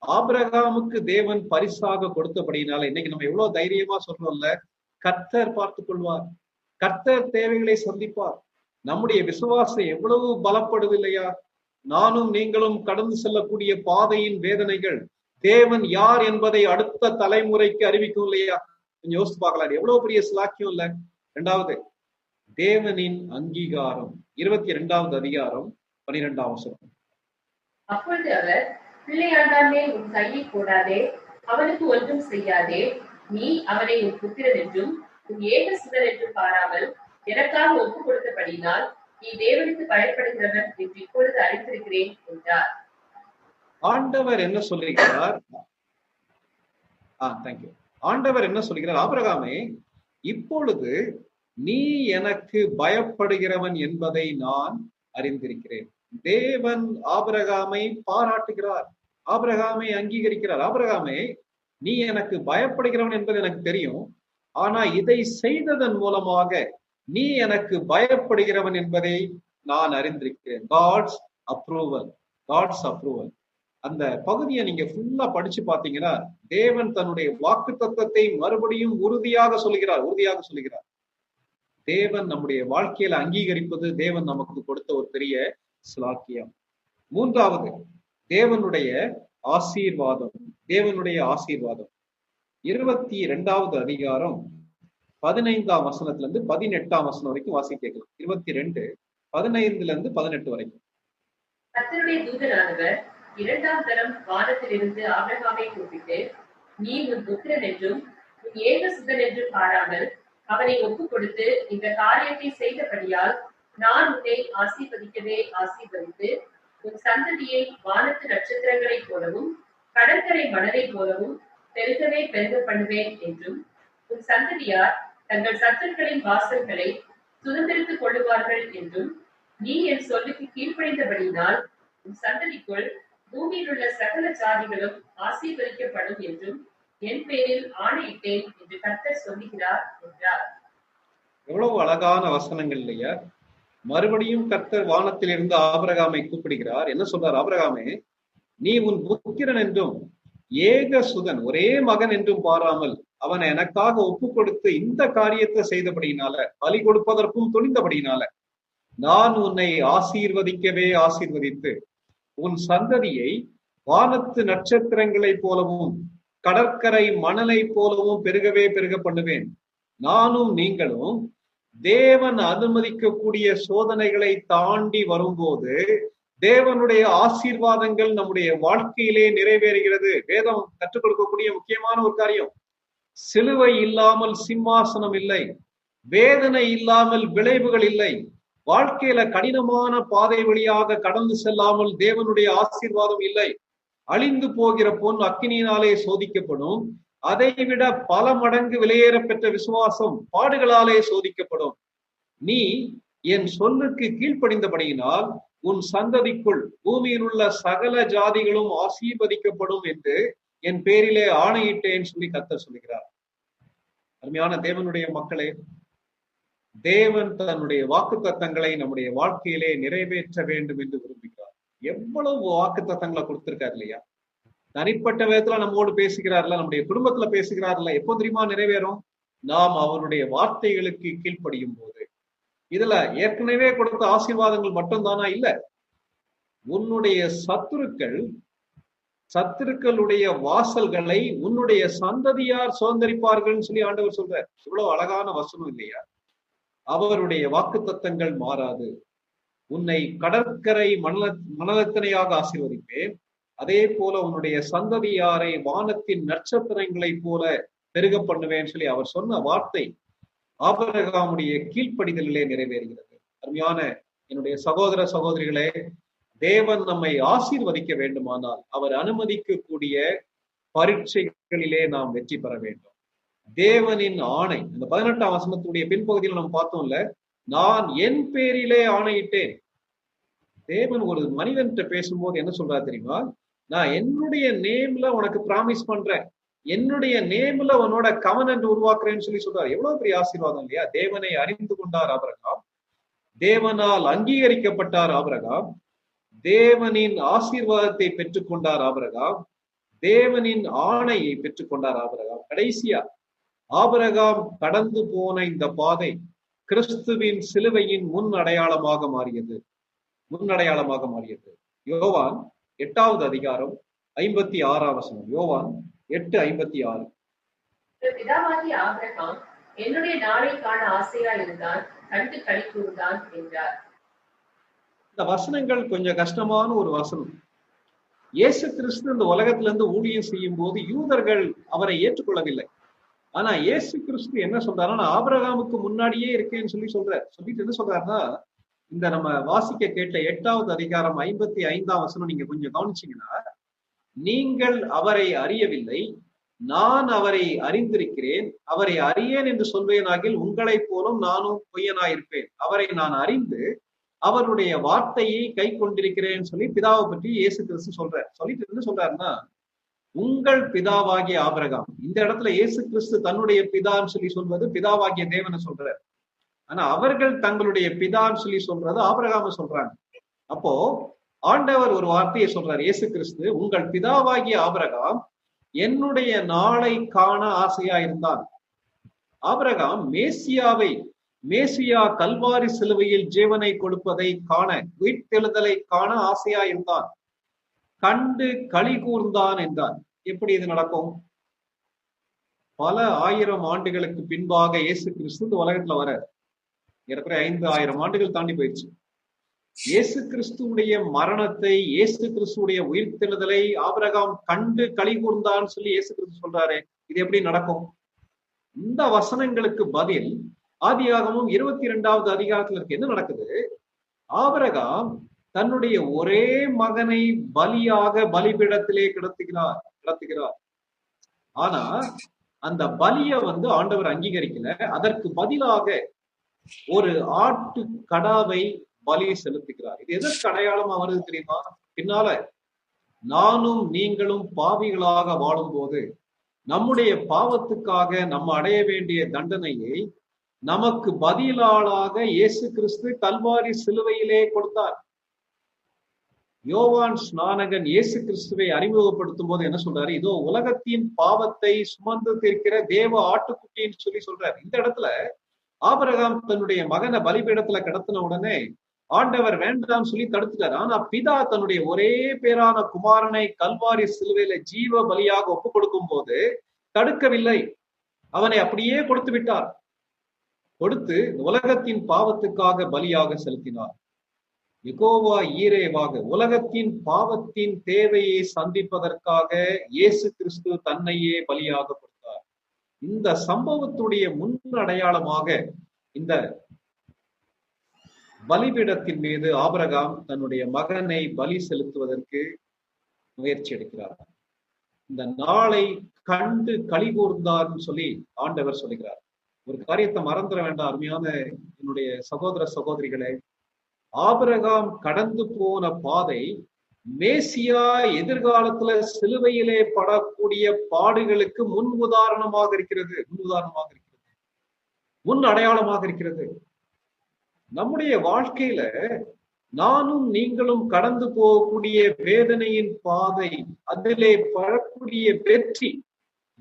ஆபிரகாமுக்கு தேவன் பரிசாக கொடுத்தபடினால இன்னைக்கு நம்ம எவ்வளவு தைரியமா சொல்றோம்ல, கர்த்தர் பார்த்துக் கொள்வார், கர்த்தர் தேவைகளை சந்திப்பார். நம்முடைய விசுவாசம் எவ்வளவு பலப்படுது இல்லையா? நானும் நீங்களும் கடந்து செல்லக்கூடிய பாதையின் வேதனைகள் தேவன் யார் என்பதை அடுத்த தலைமுறைக்கு அறிவிக்கும் இல்லையா? கொஞ்சம் யோசித்து பார்க்கலாம். எவ்வளவு பெரிய சிலாக்கியம் இல்ல. இரண்டாவது, தேவனின் அங்கீகாரம். 22வது அதிகாரம் 12ஆம் வசனம். அப்பொழுது அவர், பிள்ளையாண்டாமே உன் கையை போடாதே, அவனுக்கு ஒன்றும் செய்யாதே, நீ அவனை உன் புத்திரன் என்றும் உன் ஏக சுதன் என்றும் பாராமல் எனக்காக ஒப்பு கொடுத்தபடினால் நீ தேவனுக்கு பயப்படுகிறவன் என்று இப்பொழுது அறிந்திருக்கிறேன் என்றார். ஆண்டவர் என்ன சொல்லுகிறார்? ஆண்டவர் என்ன சொல்லுகிறார்? ஆபிரகாமே, இப்பொழுது நீ எனக்கு பயப்படுகிறவன் என்பதை நான் அறிந்திருக்கிறேன். தேவன் ஆபிரகாமை பாராட்டுகிறார், ஆபிரகாமை அங்கீகரிக்கிறார். ஆபிரகாமே, நீ எனக்கு பயப்படுகிறவன் என்பது எனக்கு தெரியும், ஆனா இதை செய்ததன் மூலமாக நீ எனக்கு பயப்படுகிறவன் என்பதை நான் அறிந்திருக்கிறேன். God's approval. அந்த பகுதியை நீங்க ஃபுல்லா படிச்சு பாத்தீங்கன்னா தேவன் தன்னுடைய வாக்கு தத்தத்தை மறுபடியும் உறுதியாக சொல்லுகிறார். தேவன் நம்முடைய வாழ்க்கையில அங்கீகரிப்பது தேவன் நமக்கு கொடுத்த ஒரு பெரிய ஸ்லாக்கியம். மூன்றாவது, தேவனுடைய ஆசீர்வாதம். 22வது அதிகாரம் 15ஆம் வசனத்துல இருந்து 18ஆம் வசனம் வரைக்கும் வாசிக்க கேட்கலாம். 22, 15ல இருந்து 18 வரைக்கும். கர்த்தருடைய தூதனானவர் 2ஆம் தரம் வானத்திலிருந்து ஆபிரகாமை கூப்பிட்டு, நீ உன் புத்திரன் என்றும் உன் ஏக சுதன் என்றும் பாராமல் அவனை ஒப்பு கொடுத்து இந்த காரியத்தை செய்தபடியால் நான் உன்னை ஆசீர்வதிக்கவே ஆசீர்வதித்து உன் சந்ததியை வானத்து நட்சத்திரங்களைப் போலவும் கடற்கரை மணலை போலவும் பெருகவே பெருக பண்ணுவேன் என்றும் உன் சந்ததியார் தங்கள் சத்துருக்களின் வாசல்களை சுதந்திரித்துக் கொள்ளுவார்கள் என்றும் நீ என் சொல்லுக்கு கீழ்ப்படிந்தபடியினால் உன் சந்ததிக்குள் பூமியில் உள்ள சகல ஜாதிகளும் ஆசீர்வதிக்கப்படும் என்றும் என் பேரில் ஆணையிட்டேன் என்று கர்த்தர் சொல்லுகிறார் என்றார். எவ்வளவு அழகான வசனங்கள் இல்லையா? மறுபடியும் கர்த்தர் வானத்திலிருந்து ஆபிரகாமை கூப்பிடுகிறார். என்ன சொல்றார்? ஆபிரகாமே, நீ உன் புத்திரன் என்றும் ஏக சுதன், ஒரே மகன் என்றும் பாராமல் அவனை எனக்காக ஒப்பு கொடுத்து இந்த காரியத்தை செய்தபடியினால, பலி கொடுப்பதற்கும் துணிந்தபடியினால நான் உன்னை ஆசீர்வதிக்கவே ஆசீர்வதித்து உன் சந்ததியை வானத்து நட்சத்திரங்களைப் போலவும் கடற்கரை மணலை போலவும் பெருகவே பெருக பண்ணுவேன். நானும் நீங்களும் தேவன் அனுமதிக்கக்கூடிய சோதனைகளை தாண்டி வரும்போது தேவனுடைய ஆசீர்வாதங்கள் நம்முடைய வாழ்க்கையிலே நிறைவேறுகிறது. வேதம் கற்றுக் கொடுக்கக்கூடிய முக்கியமான ஒரு காரியம், சிலுவை இல்லாமல் சிம்மாசனம் இல்லை, வேதனை இல்லாமல் விளைவுகள் இல்லை. வாழ்க்கையில கடினமான பாதை வழியாக கடந்து செல்லாமல் தேவனுடைய ஆசீர்வாதம் இல்லை. அழிந்து போகிற பொன் அக்கினியினாலே சோதிக்கப்படும், அதைவிட பல மடங்கு விலையேற பெற்ற விசுவாசம் பாடுகளாலே சோதிக்கப்படும். நீ என் சொல்லுக்கு கீழ்ப்படிந்தபடியினால் உன் சந்ததிக்குள் பூமியில் உள்ள சகல ஜாதிகளும் ஆசீர்வதிக்கப்படும் என்று என் பேரிலே ஆணையிட்டேன் சொல்லி கர்த்தர் சொல்லுகிறார். அருமையான தேவனுடைய மக்களே, தேவன் தன்னுடைய வாக்கு தத்தங்களை நம்முடைய வாழ்க்கையிலே நிறைவேற்ற வேண்டும் என்று விரும்புகிறார். எவ்வளவு வாக்கு தத்தங்களை கொடுத்திருக்காரு இல்லையா? தனிப்பட்ட விதத்துல நம்மோடு பேசுகிறார்ல, நம்முடைய குடும்பத்துல பேசுகிறார்ல. எப்போ தெரியுமா நிறைவேறும்? நாம் அவருடைய வார்த்தைகளுக்கு கீழ்ப்படியும் போது. இதுல ஏற்கனவே கொடுத்த ஆசீர்வாதங்கள் மட்டும்தானா? இல்ல, உன்னுடைய சத்துருக்களுடைய வாசல்களை உன்னுடைய சந்ததியார் சுதந்திரிப்பார்கள் சொல்லி ஆண்டவர் சொல்றார். இவ்வளவு அழகான வசனம் இல்லையா? அவருடைய வாக்கு தத்தங்கள் மாறாது. உன்னை கடற்கரை மணலத்தனையாக ஆசீர்வதிப்பேன். அதே போல உன்னுடைய சந்ததியாரை வானத்தின் நட்சத்திரங்களைப் போல பெருக பண்ணுவேன்னு சொல்லி அவர் சொன்ன வார்த்தை ஆபிரகாமுடைய கீழ்ப்படிதலிலே நிறைவேறுகிறது. அருமையான என்னுடைய சகோதர சகோதரிகளே, தேவன் நம்மை ஆசீர்வதிக்க வேண்டுமானால் அவர் அனுமதிக்கக்கூடிய பரீட்சைகளிலே நாம் வெற்றி பெற வேண்டும். தேவனின் ஆணை, அந்த 18ஆம் வசனத்துடைய பின்பகுதியில் நம்ம பார்த்தோம்ல, நான் என் பேரிலே ஆணையிட்டேன். தேவன் ஒரு மனிதன்கிட்ட பேசும்போது என்ன சொல்றாரு தெரியுமா? நான் என்னுடைய நேம்ல உனக்கு பிராமிஸ் பண்றேன், என்னுடைய நேம்ல உன்னோட கவனன்ட் உருவாக்குறேன்னு சொல்லி சொல்றாரு. எவ்வளவு பெரிய ஆசீர்வாதம் இல்லையா? தேவனை அறிந்து கொண்டார் ஆபிரகாம், தேவனால் அங்கீகரிக்கப்பட்டார் ஆபிரகாம், தேவனின் ஆசீர்வாதத்தை பெற்றுக்கொண்டார் ஆபிரகாம், தேவனின் ஆணையை பெற்றுக்கொண்டார் ஆபிரகாம். கடைசியா ஆபிரகாம் கடந்து போன இந்த பாதை கிறிஸ்துவின் சிலுவையின் முன் அடையாளமாக மாறியது. யோவான் 8வது அதிகாரம் 56ஆம் வசனம். யோவான் 8:56. பிதாவாகிய ஆபிரகாம் என்னுடைய நாளை காண ஆசையா இருந்தான், கண்டு களி கூர்ந்தான் என்றார். இந்த வசனங்கள் கொஞ்சம் கஷ்டமான ஒரு வசனம். இயேசு கிறிஸ்து இந்த உலகத்துல இருந்து ஊழியம் செய்யும் போது யூதர்கள் அவரை ஏற்றுக்கொள்ளவில்லை. ஆனா இயேசு கிறிஸ்து என்ன சொல்றாருன்னா, ஆபிரகாமுக்கு முன்னாடியே இருக்கேன்னு சொல்லிட்டு என்ன சொல்றாருன்னா, இந்த நம்ம வாசிக்க கேட்ட 8வது அதிகாரம் 55ஆம் வசனம் நீங்க கொஞ்சம் கவனிச்சீங்கன்னா, நீங்கள் அவரை அறியவில்லை, நான் அவரை அறிந்திருக்கிறேன், அவரை அறியேன் என்று சொல்வேனாகில் உங்களைப் போலும் நானும் பொய்யனாயிருப்பேன். அவரை நான் அறிந்து அவருடைய வார்த்தையை கை கொண்டிருக்கிறேன்னு சொல்லி பிதாவை பற்றி இயேசு கிறிஸ்து சொல்லிட்டு என்ன சொல்றாருன்னா, உங்கள் பிதாவாகிய ஆபிரகாம். இந்த இடத்துல இயேசு கிறிஸ்து தன்னுடைய பிதான்னு சொல்லி சொல்வது பிதாவாகிய தேவனை சொல்றார். ஆனா அவர்கள் தங்களுடைய பிதான்னு சொல்லி சொல்றது ஆபிரகாம சொல்றாங்க. அப்போ ஆண்டவர் ஒரு வார்த்தையை சொல்றார், இயேசு கிறிஸ்து, உங்கள் பிதாவாகிய ஆபிரகாம் என்னுடைய நாளை காண ஆசையா இருந்தான். ஆபிரகாம் மேசியா கல்வாரி சிலுவையில் ஜீவனை கொடுப்பதை காண, உயிர்த்தெழுதலை காண ஆசையா இருந்தான், கண்டு களி கூர்ந்தான் என்றார். எப்படி இது நடக்கும்? பல 1000 ஆண்டுகளுக்கு பின்பாக இயேசு கிறிஸ்து இந்த உலகத்துல வர, ஏறக்குறைய 5000 ஆண்டுகள் தாண்டி போயிடுச்சு. இயேசு கிறிஸ்துடைய மரணத்தை, இயேசு கிறிஸ்துடைய உயிர்த்தெழுதலை ஆபிரகாம் கண்டு களி கூர்ந்தான்னு சொல்லி இயேசு கிறிஸ்து சொல்றாரு. இது எப்படி நடக்கும்? இந்த வசனங்களுக்கு பதில் ஆதியாகமம் 22வது அதிகாரத்துல இருக்கு. என்ன நடக்குது? ஆபிரகாம் தன்னுடைய ஒரே மகனை பலியாக பலிபீடத்திலே கிடத்துகிறார். ஆனா அந்த பலியை ஆண்டவர் அங்கீகரிக்கல. அதற்கு பதிலாக ஒரு ஆட்டு கடாவை பலி செலுத்துகிறார். இது எதற்கு அடையாளமா வருது தெரியுமா? பின்னால நானும் நீங்களும் பாவிகளாக வாழும் போது நம்முடைய பாவத்துக்காக நம்ம அடைய வேண்டிய தண்டனையை நமக்கு பதிலாளாக இயேசு கிறிஸ்து கல்வாரி சிலுவையிலே கொடுத்தார். யோவான் ஸ்நானகன் இயேசு கிறிஸ்துவை அறிமுகப்படுத்தும் போது என்ன சொல்றாரு? இதோ உலகத்தின் பாவத்தை சுமந்து தீர்க்கிற தேவ ஆட்டுக்குட்டின்னு சொல்லி சொல்றாரு. இந்த இடத்துல ஆபிரகாம் தன்னுடைய மகனை பலிபீடத்துல கடத்தின உடனே ஆண்டவர் வேண்டாம் சொல்லி தடுத்துட்டார். ஆனா பிதா தன்னுடைய ஒரே பேரான குமாரனை கல்வாரி சிலுவையில ஜீவ பலியாக ஒப்பு கொடுக்கும் போது தடுக்கவில்லை, அவனை அப்படியே கொடுத்து விட்டார். கொடுத்து உலகத்தின் பாவத்துக்காக பலியாக செலுத்தினார். யெகோவா ஈரேவாக உலகத்தின் பாவத்தின் தேவையை சந்திப்பதற்காக இயேசு கிறிஸ்து தன்னையே பலியாக கொடுத்தார். இந்த சம்பவத்துடைய முன் அடையாளமாக இந்த பலிபீடத்தின் மீது ஆபிரகாம் தன்னுடைய மகனை பலி செலுத்துவதற்கு முயற்சி எடுக்கிறார். இந்த நாளை கண்டு களி கூர்ந்தார்னு சொல்லி ஆண்டவர் சொல்லுகிறார். ஒரு காரியத்தை மறந்துட வேண்டாம் அருமையான என்னுடைய சகோதர சகோதரிகளே. ஆபிரகாம் கடந்து போன பாதை மேசியா எதிர்காலத்துல சிலுவையிலே படக்கூடிய பாடுகளுக்கு முன் அடையாளமாக இருக்கிறது. நம்முடைய வாழ்க்கையில நானும் நீங்களும் கடந்து போகக்கூடிய வேதனையின் பாதை, அதிலே படக்கூடிய வெற்றி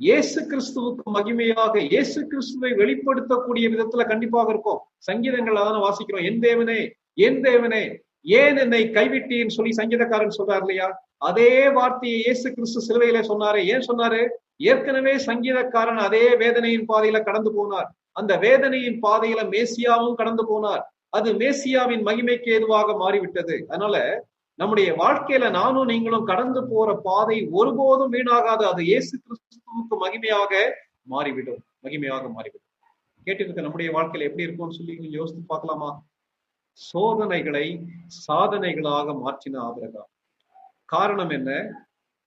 இயேசு கிறிஸ்துவுக்கு மகிமையாக இயேசு கிறிஸ்துவை வெளிப்படுத்தக்கூடிய விதத்துல கண்டிப்பாக இருக்கும். சங்கீதங்கள் அதான வாசிக்கிறோம், என் தேவனே ஏன் என்னை கைவிட்டீன்னு சொல்லி சங்கீதக்காரன் சொல்றாரு இல்லையா? அதே வார்த்தையை இயேசு கிறிஸ்து சிலுவையில சொன்னாரு. ஏன் சொன்னாரு? ஏற்கனவே சங்கீதக்காரன் அதே வேதனையின் பாதையில கடந்து போனார். அந்த வேதனையின் பாதையில மேசியாவும் கடந்து போனார். அது மேசியாவின் மகிமைக்கு ஏதுவாக மாறிவிட்டது. அதனால நம்முடைய வாழ்க்கையில நானும் நீங்களும் கடந்து போற பாதை ஒருபோதும் வீணாகாது. அது இயேசு கிறிஸ்துவுக்கு மகிமையாக மாறிவிடும். கேட்டிருக்க நம்முடைய வாழ்க்கையில எப்படி இருக்கும்னு சொல்லி கொஞ்சம் யோசித்து பார்க்கலாமா? சோதனைகளை சாதனைகளாக மாற்றின ஆபிரகாம். காரணம் என்ன?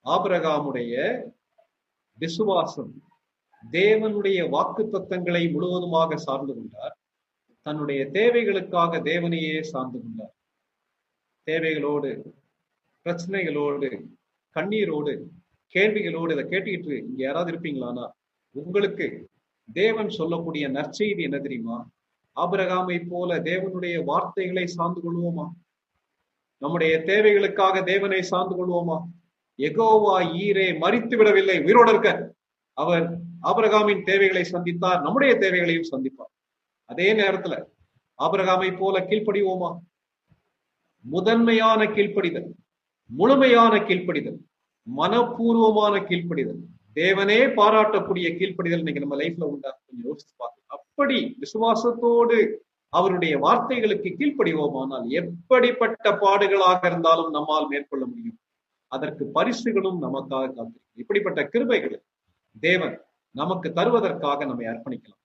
ஆபிரகாமுடைய விசுவாசம். தேவனுடைய வாக்குத்தத்தங்களை முழுவதுமாக சார்ந்து கொண்டார். தன்னுடைய தேவைகளுக்காக தேவனையே சார்ந்து கொண்டார். தேவைகளோடு, பிரச்சனைகளோடு, கண்ணீரோடு, கேள்விகளோடு இதை கேட்டுக்கிட்டு இங்க யாராவது இருப்பீங்களானா, உங்களுக்கு தேவன் சொல்லக்கூடிய நற்செய்தி என்ன தெரியுமா? ஆபிரகாமை போல தேவனுடைய வார்த்தைகளை சார்ந்து கொள்வோமா? நம்முடைய தேவைகளுக்காக தேவனை சார்ந்து கொள்வோமா? யெகோவா ஈரே மரித்து விடவில்லை, உயிரோடு இருக்க. அவர் ஆபிரகாமின் தேவைகளை சந்தித்தார், நம்முடைய தேவைகளையும் சந்திப்பார். அதே நேரத்துல ஆபிரகாமை போல கீழ்ப்படிவோமா? முதன்மையான கீழ்ப்படிதல், முழுமையான கீழ்ப்படிதல், மனப்பூர்வமான கீழ்ப்படிதல், தேவனே பாராட்டக்கூடிய கீழ்ப்படிதல் இன்னைக்கு நம்ம லைஃப்ல உண்டா? கொஞ்சம் யோசிச்சு பார்க்கலாம். அப்படி விசுவாசத்தோடு அவருடைய வார்த்தைகளுக்கு கீழ்ப்படிவோமானால் எப்படிப்பட்ட பாடுகளாக இருந்தாலும் நம்மால் மேற்கொள்ள முடியும். அதற்கு பரிசுகளும் நமக்காக காத்திருக்கும். இப்படிப்பட்ட கிருபைகளை தேவன் நமக்கு தருவதற்காக நம்மை அர்ப்பணிக்கலாம்.